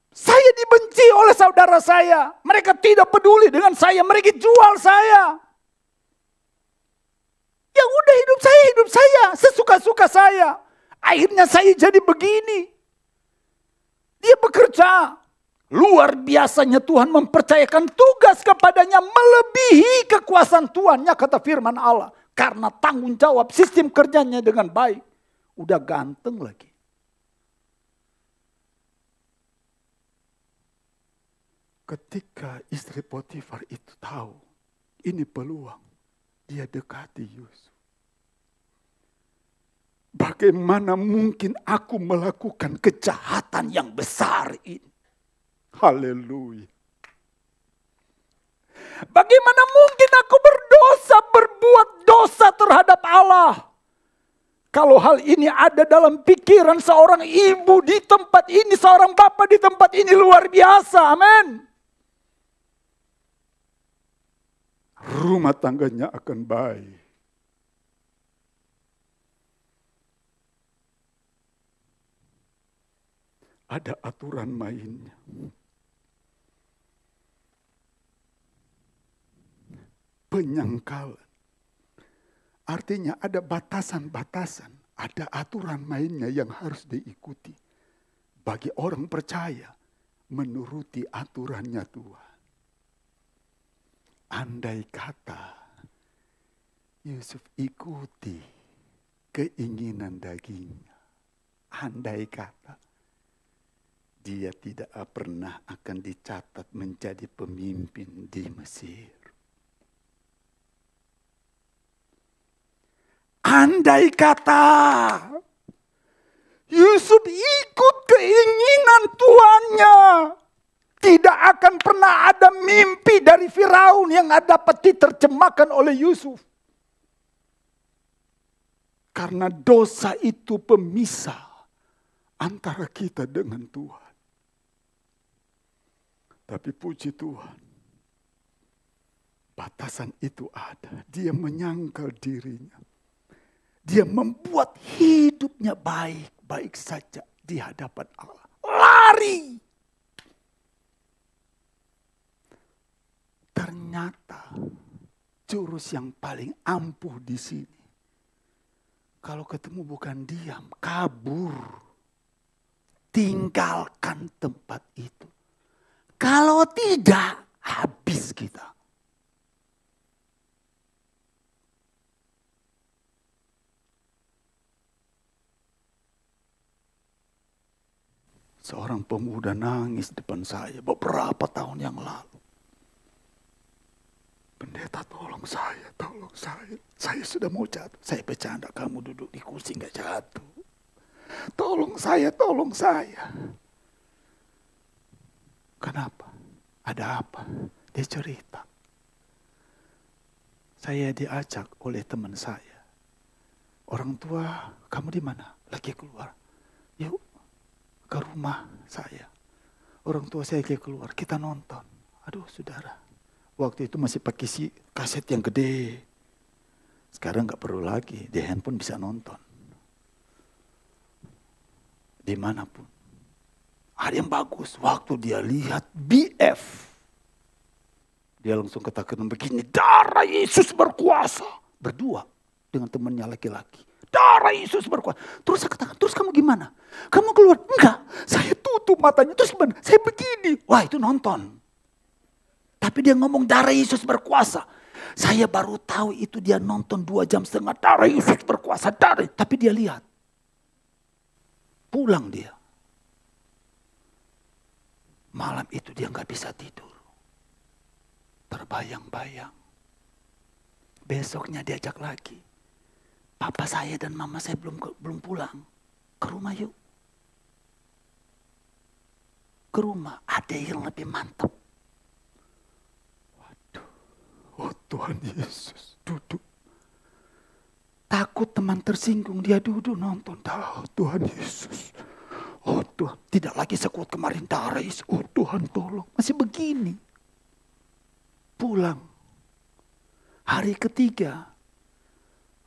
Saya dibenci oleh saudara saya. Mereka tidak peduli dengan saya, mereka jual saya. Ya udah hidup saya, sesuka-suka saya. Akhirnya saya jadi begini. Dia bekerja. Luar biasanya Tuhan mempercayakan tugas kepadanya melebihi kekuasaan Tuhannya, kata firman Allah. Karena tanggung jawab sistem kerjanya dengan baik. Udah ganteng lagi. Ketika istri Potifar itu tahu ini peluang, dia dekati Yusuf. Bagaimana mungkin aku melakukan kejahatan yang besar ini? Haleluya. Bagaimana mungkin aku berbuat dosa terhadap Allah? Kalau hal ini ada dalam pikiran seorang ibu di tempat ini, seorang bapak di tempat ini, luar biasa, amin. Rumah tangganya akan baik. Ada aturan mainnya. Penyangkalan. Artinya ada batasan-batasan, ada aturan mainnya yang harus diikuti. Bagi orang percaya, menuruti aturannya Tuhan. Andai kata Yusuf ikuti keinginan dagingnya. Andai kata dia tidak pernah akan dicatat menjadi pemimpin di Mesir. Andai kata Yusuf ikut keinginan tuannya, tidak akan pernah ada mimpi dari Firaun yang dapat diterjemahkan oleh Yusuf. Karena dosa itu pemisah antara kita dengan Tuhan. Tapi puji Tuhan, batasan itu ada. Dia menyangkal dirinya. Dia membuat hidupnya baik-baik saja di hadapan Allah. Lari. Ternyata jurus yang paling ampuh di sini. Kalau ketemu bukan diam, kabur. Tinggalkan tempat itu. Kalau tidak, habis kita. pemuda nangis depan saya beberapa tahun yang lalu. Pendeta, tolong saya, tolong saya. Saya sudah mau jatuh. Saya bercanda, kamu duduk di kursi nggak jatuh. Tolong saya, tolong saya. Kenapa? Ada apa? Dia cerita. Saya diajak oleh teman saya. Orang tua, kamu di mana? Lagi keluar. Yuk ke rumah saya. Orang tua saya lagi keluar, kita nonton. Aduh saudara. Waktu itu masih pakai kaset yang gede. Sekarang gak perlu lagi, di handphone bisa nonton. Dimanapun. Ada yang bagus, waktu dia lihat BF. Dia langsung katakan begini, darah Yesus berkuasa. Berdua dengan temannya laki-laki. Darah Yesus berkuasa. Terus saya katakan, terus kamu gimana? Kamu keluar? Enggak, saya tutup matanya. Terus gimana? Saya begini. Wah itu nonton. Tapi dia ngomong darah Yesus berkuasa. Saya baru tahu itu dia nonton 2,5 jam darah Yesus berkuasa. Tapi dia lihat. Pulang dia. Malam itu dia gak bisa tidur. Terbayang-bayang. Besoknya diajak lagi. Papa saya dan mama saya belum pulang. Ke rumah yuk. Ke rumah ada yang lebih mantap. Oh Tuhan Yesus, duduk. Takut teman tersinggung, dia duduk nonton. Oh Tuhan Yesus. Oh Tuhan, tidak lagi sekuat kemarin darah Yesus. Oh Tuhan tolong, masih begini. Pulang. Hari ketiga,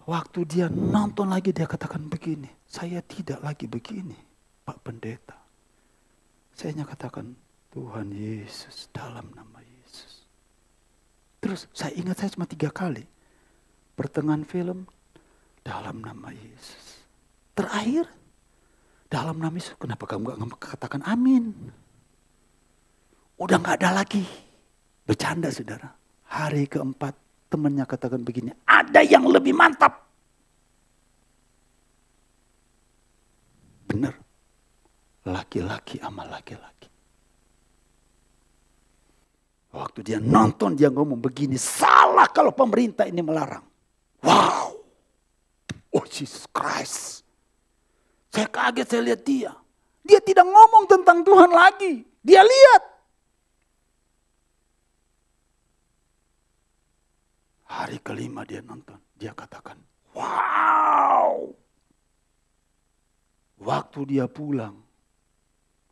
waktu dia nonton lagi dia katakan begini. Saya tidak lagi begini, Pak Pendeta. Saya hanya katakan, Tuhan Yesus dalam nama Yesus. Terus saya ingat saya cuma 3 kali. Pertengahan film, dalam nama Yesus. Terakhir, dalam nama Yesus. Kenapa kamu gak katakan amin? Udah gak ada lagi. Bercanda saudara. Hari keempat temannya katakan begini. Ada yang lebih mantap. Benar. Laki-laki sama laki-laki. Waktu dia nonton dia ngomong begini. Salah kalau pemerintah ini melarang. Wow. Oh Jesus Christ. Saya kaget saya lihat dia. Dia tidak ngomong tentang Tuhan lagi. Dia lihat. Hari kelima dia nonton. Dia katakan. Wow. Waktu dia pulang.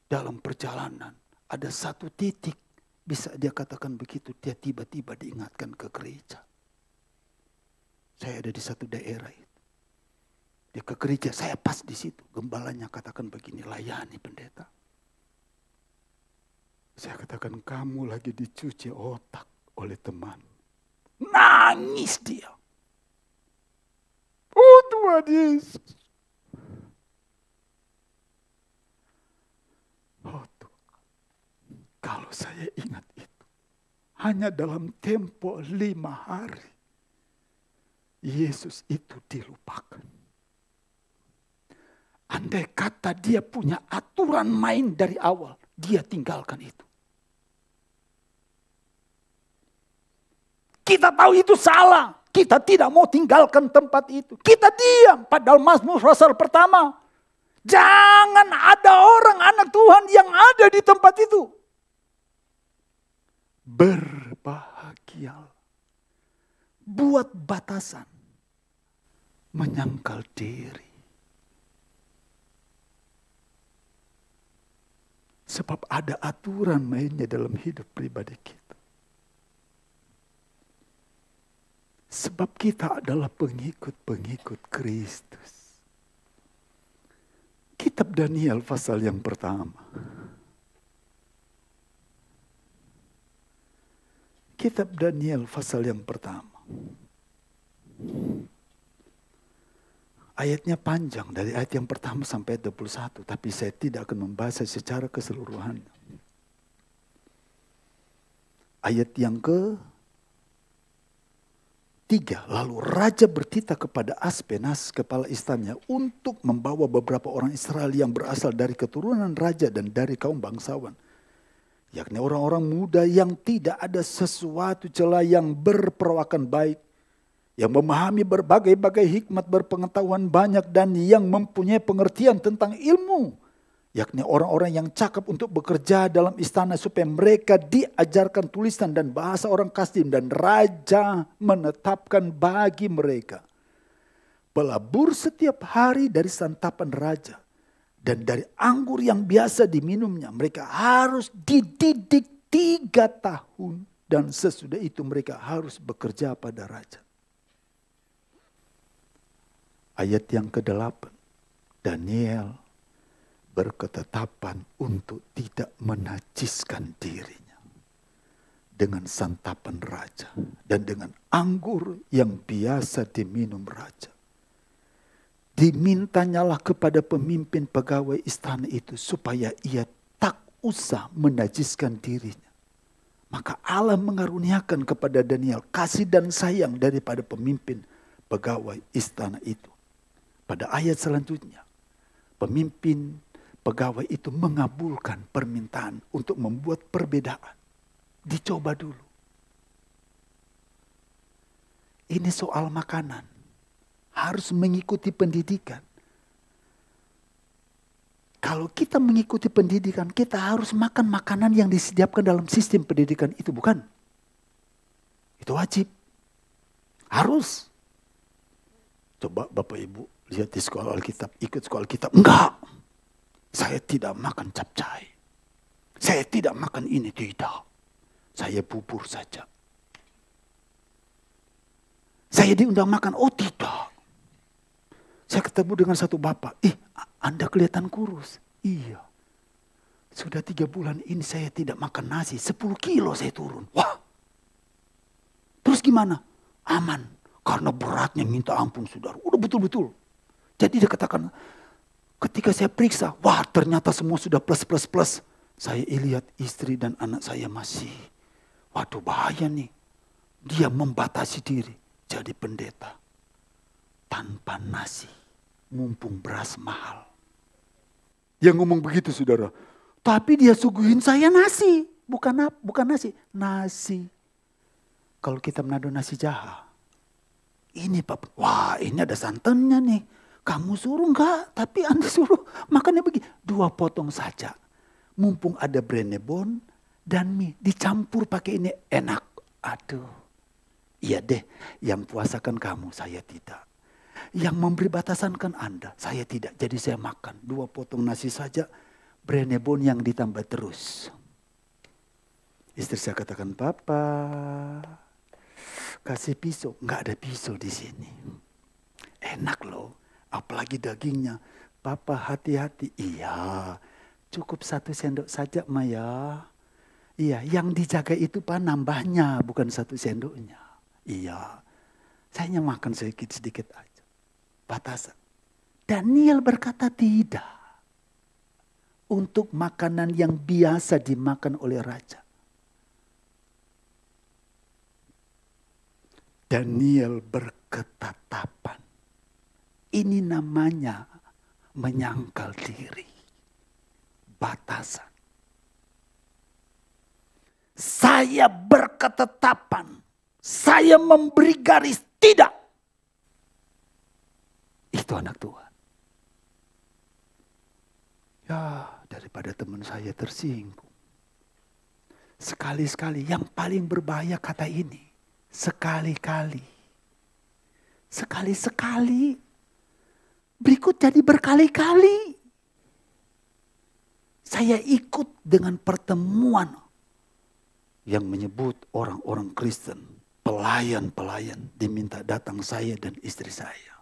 Dalam perjalanan. Ada satu titik. Bisa dia katakan begitu, dia tiba-tiba diingatkan ke gereja. Saya ada di satu daerah itu. Dia ke gereja, saya pas di situ. Gembalanya katakan begini, layani pendeta. Saya katakan, kamu lagi dicuci otak oleh teman. Nangis dia. Oh Tuhan Yesus. Oh Tuhan. Kalau saya ingat itu, hanya dalam tempo 5 hari, Yesus itu dilupakan. Andai kata dia punya aturan main dari awal, dia tinggalkan itu. Kita tahu itu salah, kita tidak mau tinggalkan tempat itu. Kita diam, padahal Mazmur pasal pertama. Jangan ada orang anak Tuhan yang ada di tempat itu. Berbahagialah. Buat batasan. Menyangkal diri. Sebab ada aturan mainnya dalam hidup pribadi kita. Sebab kita adalah pengikut-pengikut Kristus. Kitab Daniel pasal yang pertama. Kitab Daniel pasal yang pertama. Ayatnya panjang dari ayat yang pertama sampai ayat 21. Tapi saya tidak akan membahas secara keseluruhan. Ayat yang ke 3 3, lalu raja bertitah kepada Aspenas, kepala istananya, untuk membawa beberapa orang Israel yang berasal dari keturunan raja dan dari kaum bangsawan, yakni orang-orang muda yang tidak ada sesuatu celah, yang berperawakan baik, yang memahami berbagai-bagai hikmat, berpengetahuan banyak, dan yang mempunyai pengertian tentang ilmu, yakni orang-orang yang cakap untuk bekerja dalam istana, supaya mereka diajarkan tulisan dan bahasa orang Kasdim, dan raja menetapkan bagi mereka pelabur setiap hari dari santapan raja, dan dari anggur yang biasa diminumnya. Mereka harus dididik 3 tahun, dan sesudah itu mereka harus bekerja pada raja. Ayat yang ke-8, Daniel berketetapan untuk tidak menajiskan dirinya dengan santapan raja dan dengan anggur yang biasa diminum raja. Dimintanyalah kepada pemimpin pegawai istana itu supaya ia tak usah menajiskan dirinya. Maka Allah mengaruniakan kepada Daniel kasih dan sayang daripada pemimpin pegawai istana itu. Pada ayat selanjutnya, pemimpin pegawai itu mengabulkan permintaan untuk membuat perbedaan. Dicoba dulu. Ini soal makanan. Harus mengikuti pendidikan. Kalau kita mengikuti pendidikan, kita harus makan makanan yang disediakan dalam sistem pendidikan itu, bukan? Itu wajib. Harus. Coba Bapak Ibu lihat di sekolah Alkitab, ikut sekolah Alkitab. Enggak. Saya tidak makan capcay. Saya tidak makan ini, tidak. Saya bubur saja. Saya diundang makan, oh tidak. Saya ketemu dengan satu bapak, Anda kelihatan kurus. Iya. Sudah 3 bulan ini saya tidak makan nasi, 10 kilo saya turun. Wah. Terus gimana? Aman. Karena beratnya minta ampun saudara. Udah betul-betul. Jadi dia katakan, ketika saya periksa, wah ternyata semua sudah plus. Saya lihat istri dan anak saya masih, waduh bahaya nih. Dia membatasi diri jadi pendeta. Tanpa nasi, mumpung beras mahal. Yang ngomong begitu saudara. Tapi dia suguhin saya nasi. Bukan nasi, nasi. Kalau kita Manado nasi jaha. Ini Pak, wah ini ada santannya nih. Kamu suruh enggak, tapi Anda suruh makannya begini. 2 potong saja. Mumpung ada brenebon dan mie. Dicampur pakai ini enak. Aduh. Iya deh, yang puasakan kamu, saya tidak. Yang memberi batasan kan Anda, saya tidak. Jadi saya makan 2 potong nasi saja. Brenebon yang ditambah terus. Istri saya katakan, Papa, kasih pisau. Enggak ada pisau di sini. Enak loh. Apalagi dagingnya. Papa hati-hati. Iya. Cukup 1 sendok saja Maya. Iya. Yang dijaga itu Pak nambahnya. Bukan 1 sendoknya. Iya. Saya hanya makan sedikit-sedikit aja. Batasan. Daniel berkata tidak. Untuk makanan yang biasa dimakan oleh raja. Daniel berketetapan. Ini namanya menyangkal diri. Batasan. Saya berketetapan. Saya memberi garis. Tidak. Itu anak Tuhan. Ya, daripada teman saya tersinggung. Sekali-sekali, yang paling berbahaya kata ini. Sekali-kali. Sekali-sekali. Berikut jadi berkali-kali. Saya ikut dengan pertemuan yang menyebut orang-orang Kristen. Pelayan-pelayan diminta datang saya dan istri saya.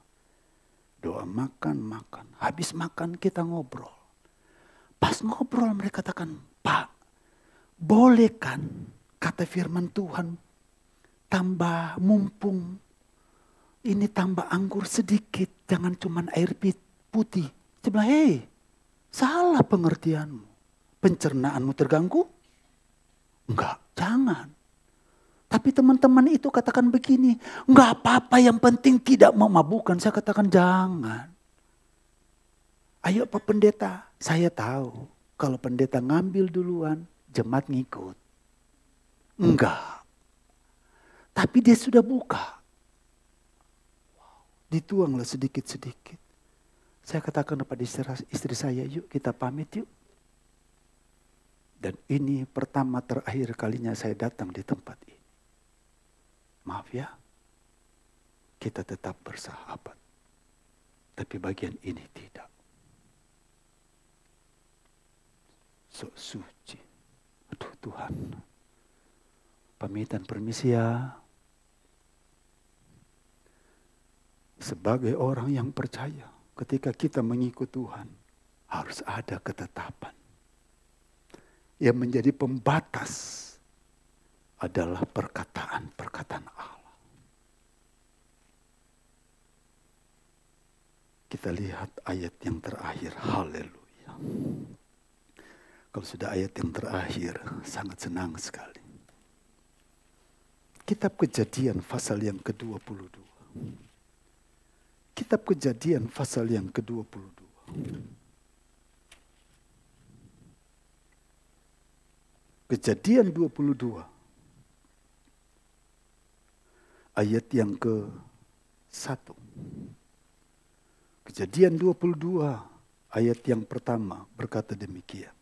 Doa makan. Habis makan kita ngobrol. Pas ngobrol mereka katakan, Pak, boleh kan kata firman Tuhan tambah mumpung ini tambah anggur sedikit, jangan cuma air putih. Saya bilang, hei, salah pengertianmu. Pencernaanmu terganggu? Enggak, jangan. Tapi teman-teman itu katakan begini, nggak apa-apa yang penting tidak memabukkan. Saya katakan jangan. Ayo Pak Pendeta, saya tahu kalau pendeta ngambil duluan, jemaat ngikut. Enggak. Tapi dia sudah buka. Dituanglah sedikit-sedikit. Saya katakan kepada istri saya, yuk kita pamit yuk. Dan ini pertama terakhir kalinya saya datang di tempat ini. Maaf ya, kita tetap bersahabat. Tapi bagian ini tidak. Sok suci. Aduh Tuhan. Pamitan permisi ya. Sebagai orang yang percaya, ketika kita mengikut Tuhan, harus ada ketetapan. Yang menjadi pembatas adalah perkataan-perkataan Allah. Kita lihat ayat yang terakhir, haleluya. Kalau sudah ayat yang terakhir, sangat senang sekali. Kitab Kejadian pasal yang ke-22. Kitab Kejadian pasal yang ke-22. Kejadian 22. Ayat yang ke-1. Kejadian 22 ayat yang pertama berkata demikian.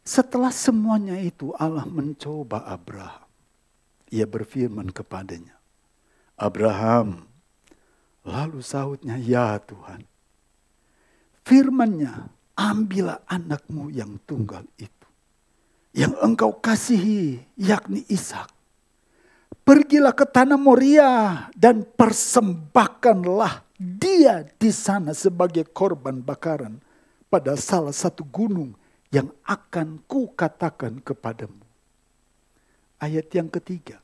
Setelah semuanya itu Allah mencoba Abraham. Ia berfirman kepadanya, Abraham. Lalu sahutnya, ya Tuhan. Firman-Nya, ambillah anakmu yang tunggal itu, yang engkau kasihi, yakni Ishak. Pergilah ke tanah Moria dan persembahkanlah dia di sana sebagai korban bakaran pada salah satu gunung yang akan kukatakan kepadamu. Ayat yang ketiga.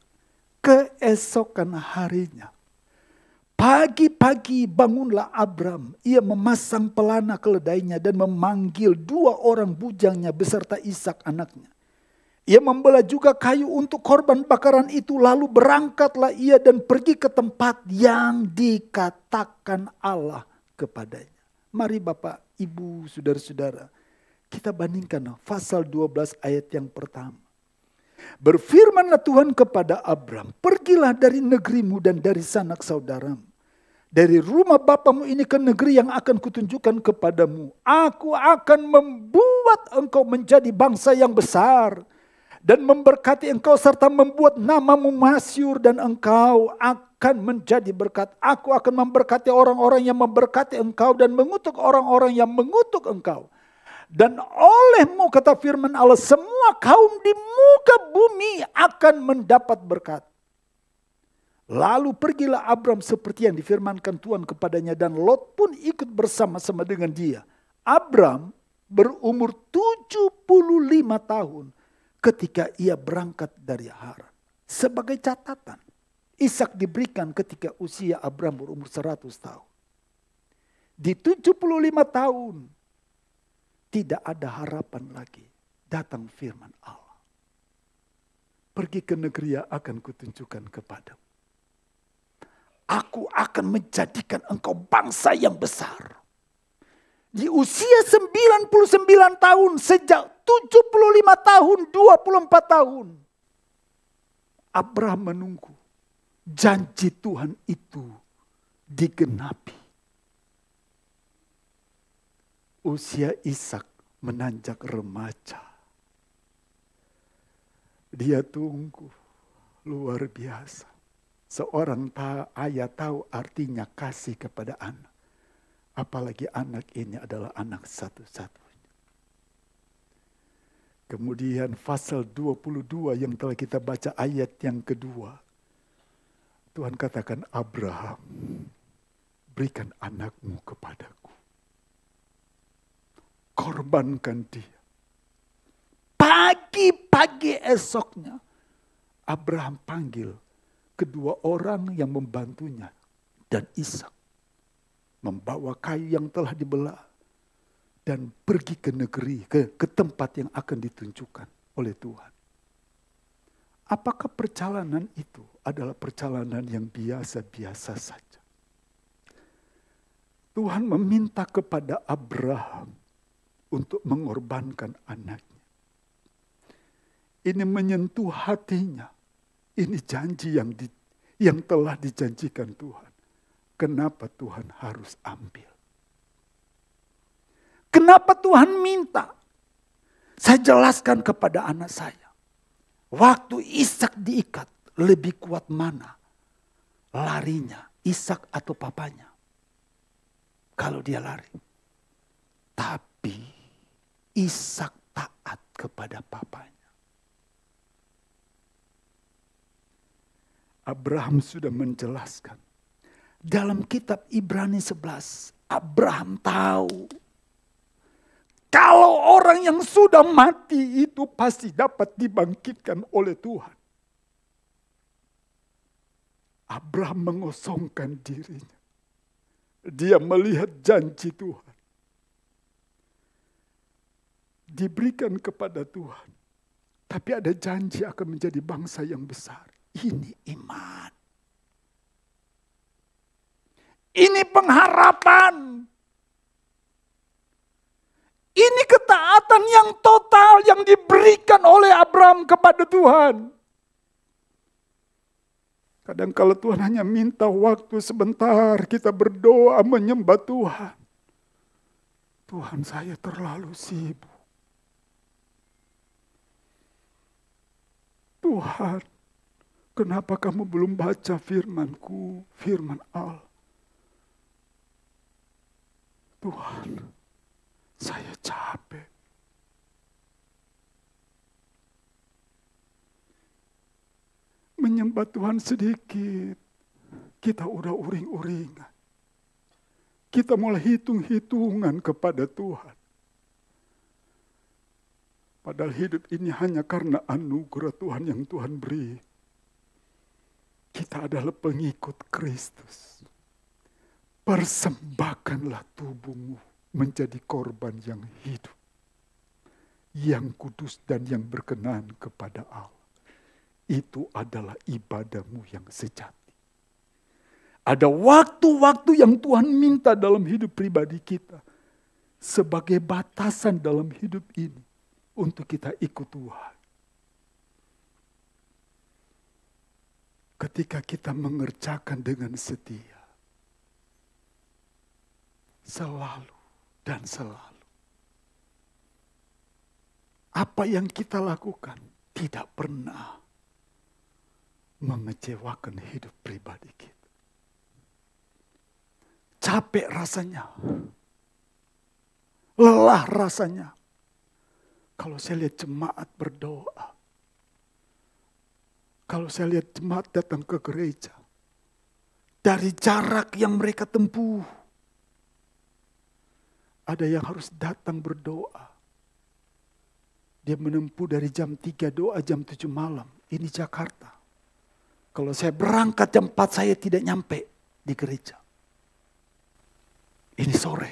Keesokan harinya, pagi-pagi bangunlah Abram. Ia memasang pelana keledainya dan memanggil 2 orang bujangnya beserta Ishak anaknya. Ia membelah juga kayu untuk korban bakaran itu. Lalu berangkatlah ia dan pergi ke tempat yang dikatakan Allah kepadanya. Mari Bapak, Ibu, Saudara-saudara, kita bandingkan pasal 12 ayat yang pertama. Berfirmanlah Tuhan kepada Abram, pergilah dari negerimu dan dari sanak saudaramu, dari rumah bapamu ini ke negeri yang akan kutunjukkan kepadamu. Aku akan membuat engkau menjadi bangsa yang besar dan memberkati engkau serta membuat namamu masyhur dan engkau akan menjadi berkat. Aku akan memberkati orang-orang yang memberkati engkau dan mengutuk orang-orang yang mengutuk engkau. Dan olehmu, kata firman Allah, semua kaum di muka bumi akan mendapat berkat. Lalu pergilah Abram seperti yang difirmankan Tuhan kepadanya, dan Lot pun ikut bersama-sama dengan dia. Abram berumur 75 tahun ketika ia berangkat dari Haran. Sebagai catatan, Ishak diberikan ketika usia Abram berumur 100 tahun. Di 75 tahun, tidak ada harapan lagi. Datang firman Allah. Pergi ke negeri yang akan kutunjukkan kepadamu. Aku akan menjadikan engkau bangsa yang besar. Di usia 99 tahun, sejak 75 tahun, 24 tahun. Abraham menunggu. Janji Tuhan itu digenapi. Usia Ishak menanjak remaja. Dia tunggu, luar biasa. Seorang ayah tahu artinya kasih kepada anak. Apalagi anak ini adalah anak satu-satunya. Kemudian pasal 22 yang telah kita baca ayat yang kedua. Tuhan katakan, Abraham, berikan anakmu kepadaku. Korbankan dia. Pagi-pagi esoknya, Abraham panggil kedua orang yang membantunya dan Ishak. Membawa kayu yang telah dibelah dan pergi ke negeri, ke tempat yang akan ditunjukkan oleh Tuhan. Apakah perjalanan itu adalah perjalanan yang biasa-biasa saja? Tuhan meminta kepada Abraham untuk mengorbankan anaknya. Ini menyentuh hatinya. Ini janji yang telah dijanjikan Tuhan. Kenapa Tuhan harus ambil? Kenapa Tuhan minta? Saya jelaskan kepada anak saya. Waktu Ishak diikat, lebih kuat mana larinya, Ishak atau papanya? Kalau dia lari. Tapi Ishak taat kepada papanya. Abraham sudah menjelaskan. Dalam kitab Ibrani 11, Abraham tahu kalau orang yang sudah mati itu pasti dapat dibangkitkan oleh Tuhan. Abraham mengosongkan dirinya. Dia melihat janji Tuhan. Diberikan kepada Tuhan. Tapi ada janji akan menjadi bangsa yang besar. Ini iman. Ini pengharapan. Ini ketaatan yang total yang diberikan oleh Abraham kepada Tuhan. Kadang kalau Tuhan hanya minta waktu sebentar, kita berdoa menyembah Tuhan. Tuhan, saya terlalu sibuk. Tuhan, kenapa kamu belum baca firman-Ku, firman Allah? Tuhan, saya capek. Menyembah Tuhan sedikit, kita udah uring-uringan. Kita mulai hitung-hitungan kepada Tuhan. Padahal hidup ini hanya karena anugerah Tuhan yang Tuhan beri. Kita adalah pengikut Kristus. Persembahkanlah tubuhmu menjadi korban yang hidup, yang kudus dan yang berkenan kepada Allah. Itu adalah ibadahmu yang sejati. Ada waktu-waktu yang Tuhan minta dalam hidup pribadi kita sebagai batasan dalam hidup ini untuk kita ikut Tuhan. Ketika kita mengerjakan dengan setia, selalu dan selalu. Apa yang kita lakukan tidak pernah mengecewakan hidup pribadi kita. Capek rasanya. Lelah rasanya. Kalau saya lihat jemaat berdoa. Kalau saya lihat jemaat datang ke gereja. Dari jarak yang mereka tempuh. Ada yang harus datang berdoa. Dia menempuh dari jam 3 doa, jam 7 malam. Ini Jakarta. Kalau saya berangkat jam 4 saya tidak nyampe di gereja. Ini sore.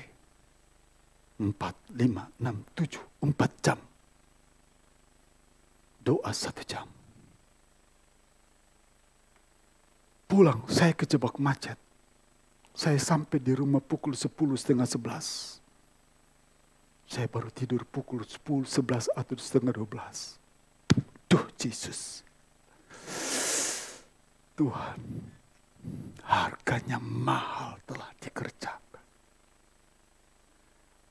4, 5, 6, 7, 4 jam. Doa 1 jam. Pulang saya kejebak macet. Saya sampai di rumah pukul 10, setengah 11. Saya baru tidur pukul 10, 11 atau setengah 12. Duh Yesus. Tuhan, harganya mahal telah dikerjakan.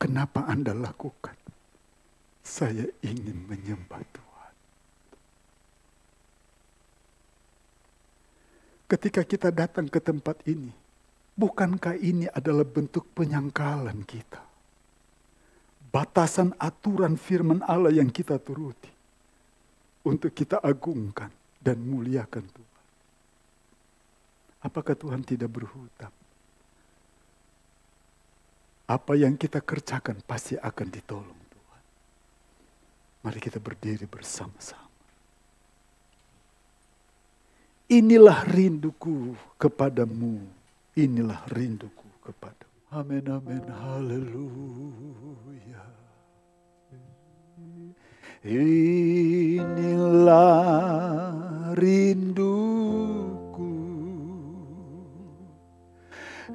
Kenapa Anda lakukan? Saya ingin menyembah Tuhan. Ketika kita datang ke tempat ini, bukankah ini adalah bentuk penyangkalan kita? Batasan aturan firman Allah yang kita turuti. Untuk kita agungkan dan muliakan Tuhan. Apakah Tuhan tidak berhutang? Apa yang kita kerjakan pasti akan ditolong Tuhan. Mari kita berdiri bersama-sama. Inilah rinduku kepadamu. Inilah rinduku kepadamu. Amin, amin, haleluya. Inilah rinduku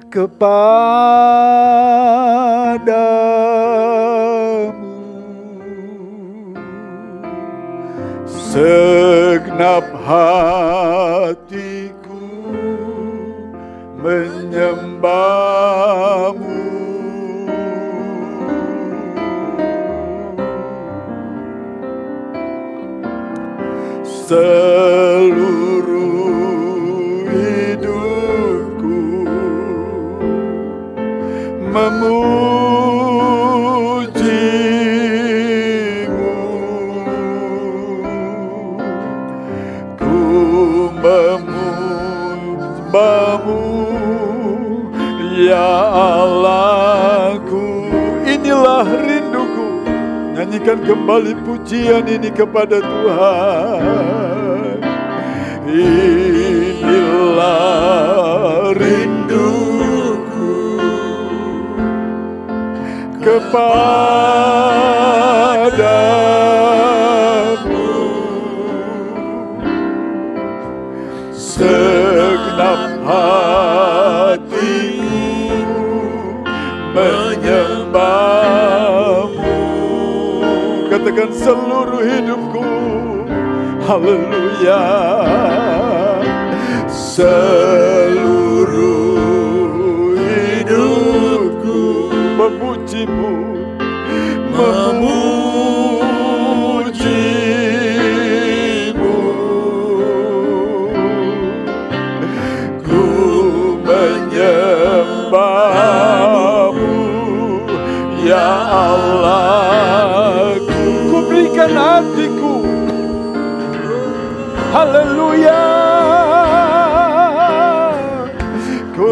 kepadamu. Segenap hatiku menyembahmu. Seluruh hidupku memujimu, ku menyembahmu ya Allahku. Inilah rinduku. Nyanyikan kembali pujian ini kepada Tuhan. Inilah rinduku kepadamu. Segenap hatiku menyembahmu. Katakan seluruh hidupku. Haleluya. Seluruh hidupku memujimu, memujimu. Ku menyembahmu ya Allah. Ku berikan hatiku. Haleluya. Ku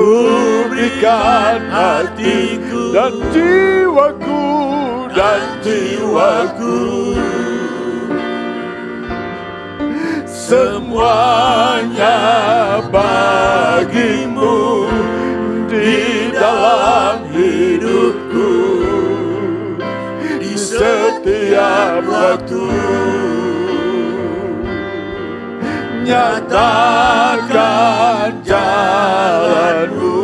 berikan hatiku dan jiwaku, semuanya bagimu di dalam hidupku, di setiap waktu. Nyatakan jalanmu.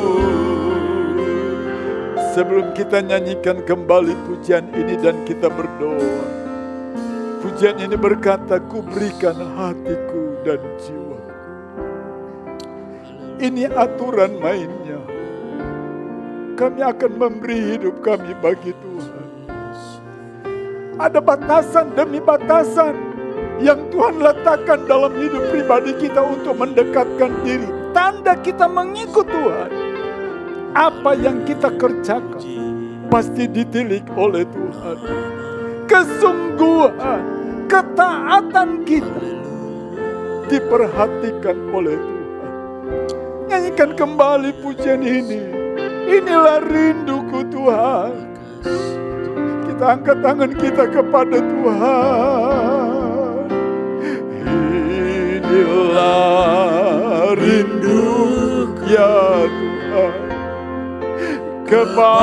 Sebelum kita nyanyikan kembali pujian ini dan kita berdoa, pujian ini berkata, ku berikan hatiku dan jiwaku. Ini aturan mainnya. Kami akan memberi hidup kami bagi Tuhan. Ada batasan demi batasan yang Tuhan letakkan dalam hidup pribadi kita untuk mendekatkan diri. Tanda kita mengikut Tuhan. Apa yang kita kerjakan pasti ditilik oleh Tuhan. Kesungguhan, ketaatan kita diperhatikan oleh Tuhan. Nyanyikan kembali pujian ini. Inilah rinduku Tuhan. Kita angkat tangan kita kepada Tuhan. Inilah rindu ya Tuhan kepadamu.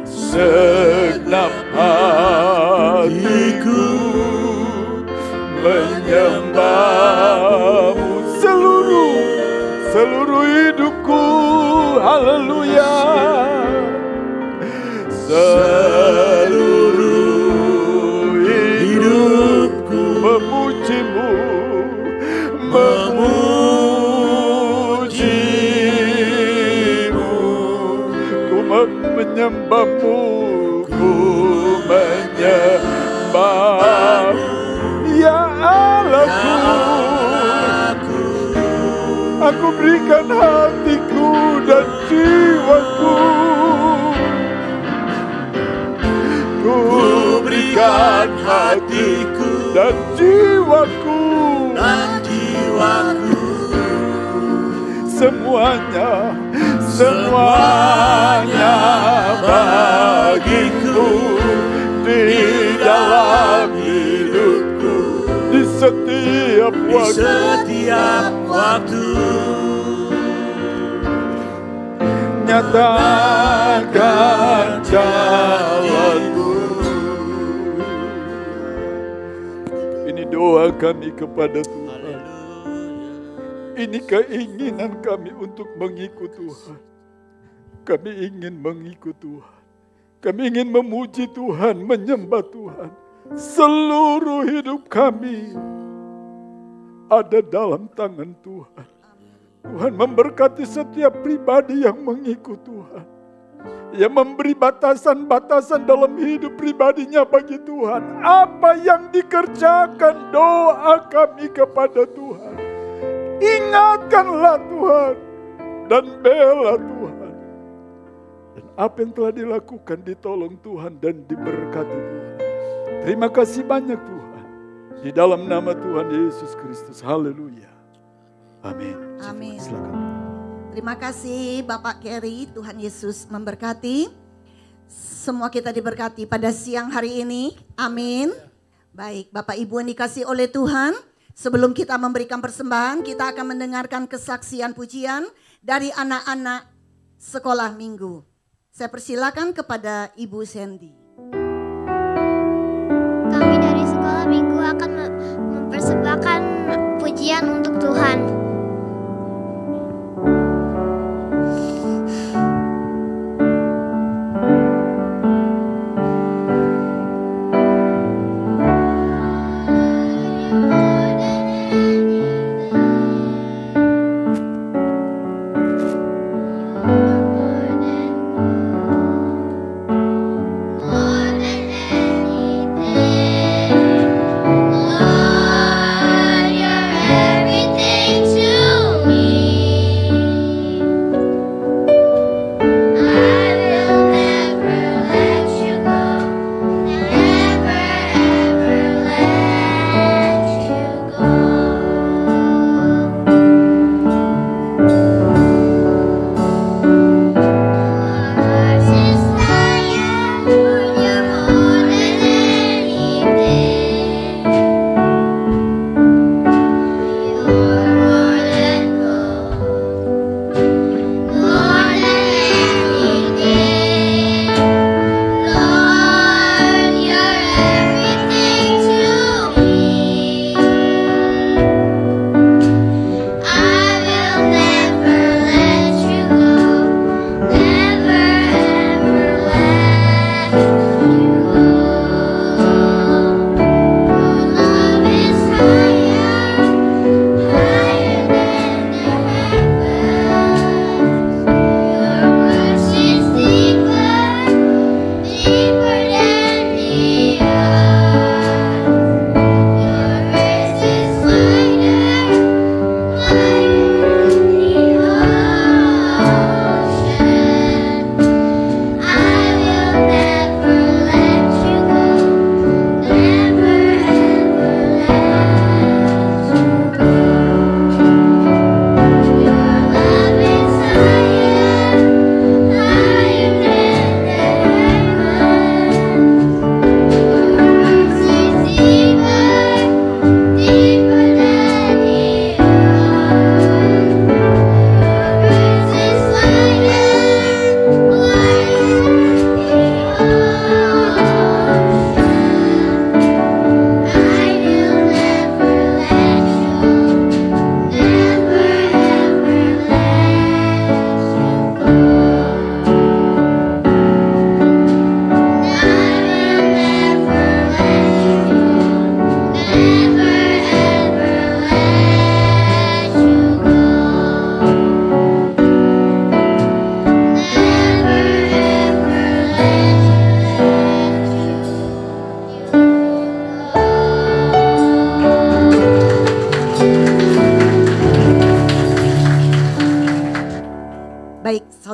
Segenap hatiku menyembahmu. Seluruh hidupku. Haleluya. Seluruh hidupku memujimu, ku menyembahmu, ku menyembahmu ya Allahku. Aku berikan hatiku dan jiwaku. Ku berikan hatiku dan jiwaku, semuanya bagiku di dalam hidupku, di setiap waktu. Nyatakan jalan kami kepada Tuhan. Ini keinginan kami untuk mengikut Tuhan. Kami ingin mengikut Tuhan. Kami ingin memuji Tuhan, menyembah Tuhan. Seluruh hidup kami ada dalam tangan Tuhan. Tuhan memberkati setiap pribadi yang mengikut Tuhan. Ia memberi batasan-batasan dalam hidup pribadinya bagi Tuhan. Apa yang dikerjakan doa kami kepada Tuhan. Ingatkanlah Tuhan dan bela Tuhan. Dan apa yang telah dilakukan ditolong Tuhan dan diberkati Tuhan. Terima kasih banyak Tuhan. Di dalam nama Tuhan Yesus Kristus. Haleluya. Amin. Amin. Silakan. Terima kasih Bapak Kerry, Tuhan Yesus memberkati. Semua kita diberkati pada siang hari ini. Amin. Baik, Bapak Ibu yang dikasih oleh Tuhan. Sebelum kita memberikan persembahan, kita akan mendengarkan kesaksian pujian dari anak-anak sekolah minggu. Saya persilakan kepada Ibu Sandy. Kami dari sekolah minggu akan mempersembahkan pujian untuk Tuhan.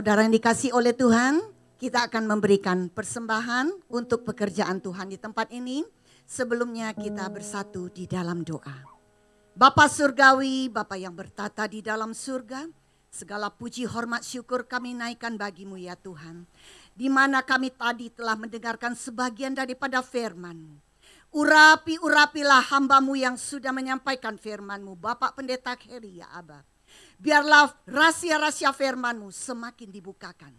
Saudara yang dikasih oleh Tuhan, kita akan memberikan persembahan untuk pekerjaan Tuhan di tempat ini. Sebelumnya kita bersatu di dalam doa. Bapa Surgawi, Bapa yang bertata di dalam surga, segala puji, hormat, syukur kami naikkan bagimu ya Tuhan. Di mana kami tadi telah mendengarkan sebagian daripada firman-Mu. Urapilah hambamu yang sudah menyampaikan firman-Mu, Bapak Pendeta Heri ya Abba. Biarlah rahasia-rahasia firman-Mu semakin dibukakan.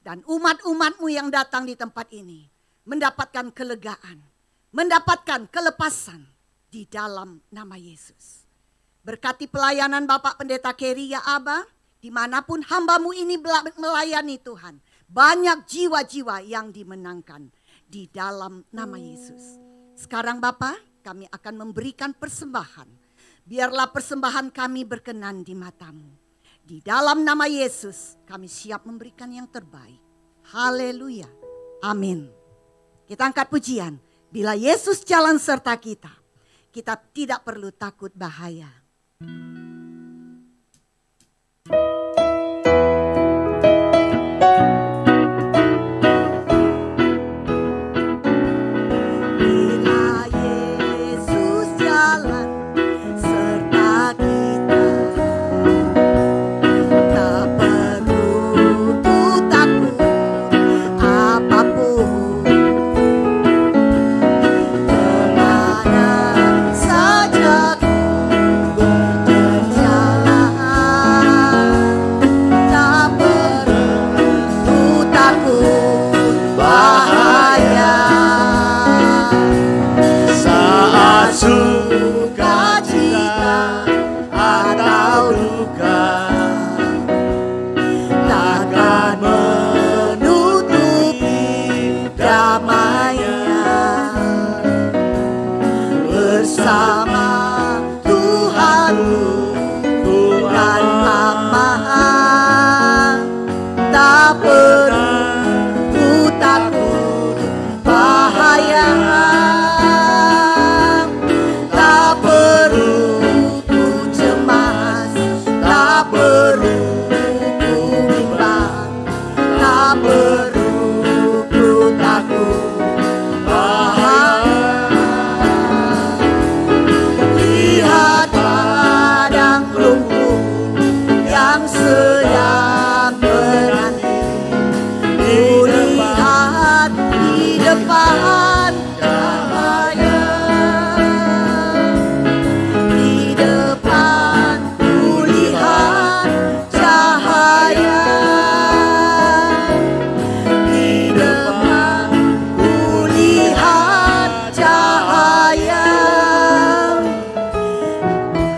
Dan umat-umat-Mu yang datang di tempat ini mendapatkan kelegaan, mendapatkan kelepasan, di dalam nama Yesus. Berkati pelayanan Bapak Pendeta Kerry ya Aba, dimanapun hambamu ini melayani Tuhan. Banyak jiwa-jiwa yang dimenangkan di dalam nama Yesus. Sekarang Bapak, kami akan memberikan persembahan. Biarlah persembahan kami berkenan di matamu. Di dalam nama Yesus, kami siap memberikan yang terbaik. Haleluya. Amin. Kita angkat pujian. Bila Yesus jalan serta kita, kita tidak perlu takut bahaya.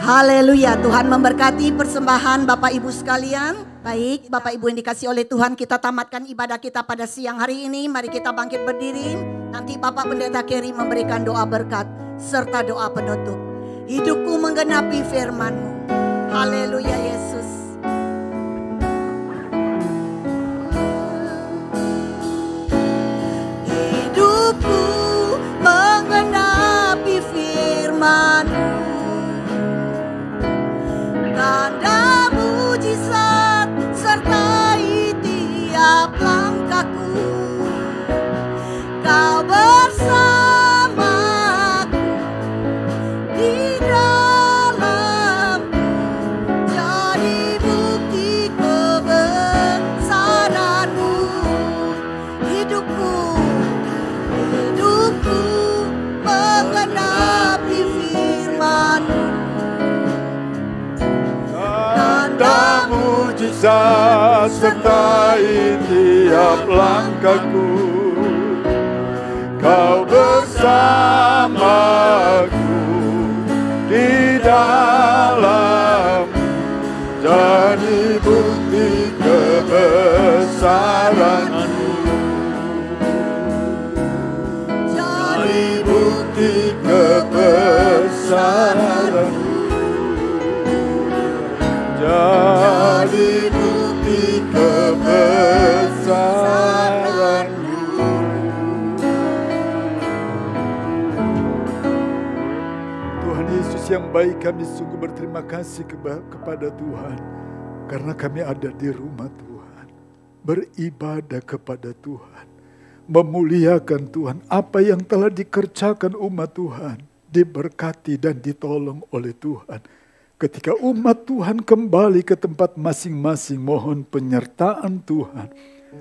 Haleluya, Tuhan memberkati persembahan Bapak Ibu sekalian. Baik, Bapak Ibu yang dikasih oleh Tuhan, kita tamatkan ibadah kita pada siang hari ini. Mari kita bangkit berdiri. Nanti Bapak Pendeta Kerry memberikan doa berkat serta doa penutup. Hidupku menggenapi firman-Mu. Haleluya Yesus. Hidupku menggenapi firman-Mu. Tanda mujizat sertai tiap langkahku. Kau bersamaku di dalamku, jadi bukti kebesaran-Mu. Hidupku menggenapi firman-Mu. Tanda mujizat sertai tiap langkahku. Kau bersamaku di dalam, jadi bukti kebesaran-Mu. Jadi bukti kebesaran-Mu. Jadi bukti kebesaran-Mu. Tuhan Yesus yang baik, kami sungguh berterima kasih kepada Tuhan, karena kami ada di rumah Tuhan, beribadah kepada Tuhan, memuliakan Tuhan. Apa yang telah dikerjakan umat Tuhan, diberkati dan ditolong oleh Tuhan. Ketika umat Tuhan kembali ke tempat masing-masing, mohon penyertaan Tuhan,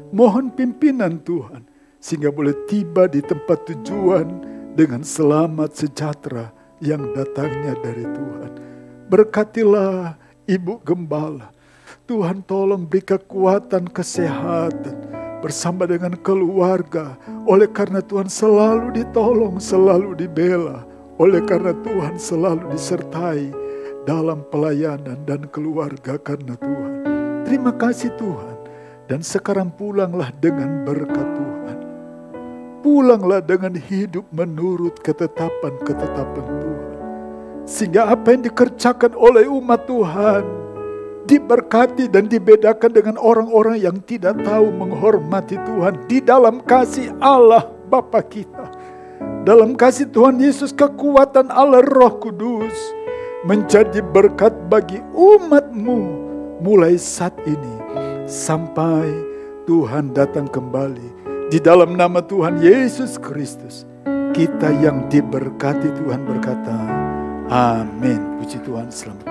mohon pimpinan Tuhan, sehingga boleh tiba di tempat tujuan dengan selamat sejahtera yang datangnya dari Tuhan. Berkatilah Ibu Gembala, Tuhan tolong beri kekuatan, kesehatan bersama dengan keluarga, oleh karena Tuhan selalu ditolong, selalu dibela Oleh karena Tuhan selalu disertai dalam pelayanan dan keluarga karena Tuhan. Terima kasih Tuhan. Dan sekarang pulanglah dengan berkat Tuhan. Pulanglah dengan hidup menurut ketetapan-ketetapan Tuhan. Sehingga apa yang dikerjakan oleh umat Tuhan diberkati dan dibedakan dengan orang-orang yang tidak tahu menghormati Tuhan di dalam kasih Allah Bapa kita. Dalam kasih Tuhan Yesus, kekuatan Allah Roh Kudus menjadi berkat bagi umat-Mu mulai saat ini sampai Tuhan datang kembali. Di dalam nama Tuhan Yesus Kristus, kita yang diberkati Tuhan berkata, amin. Puji Tuhan, selamat.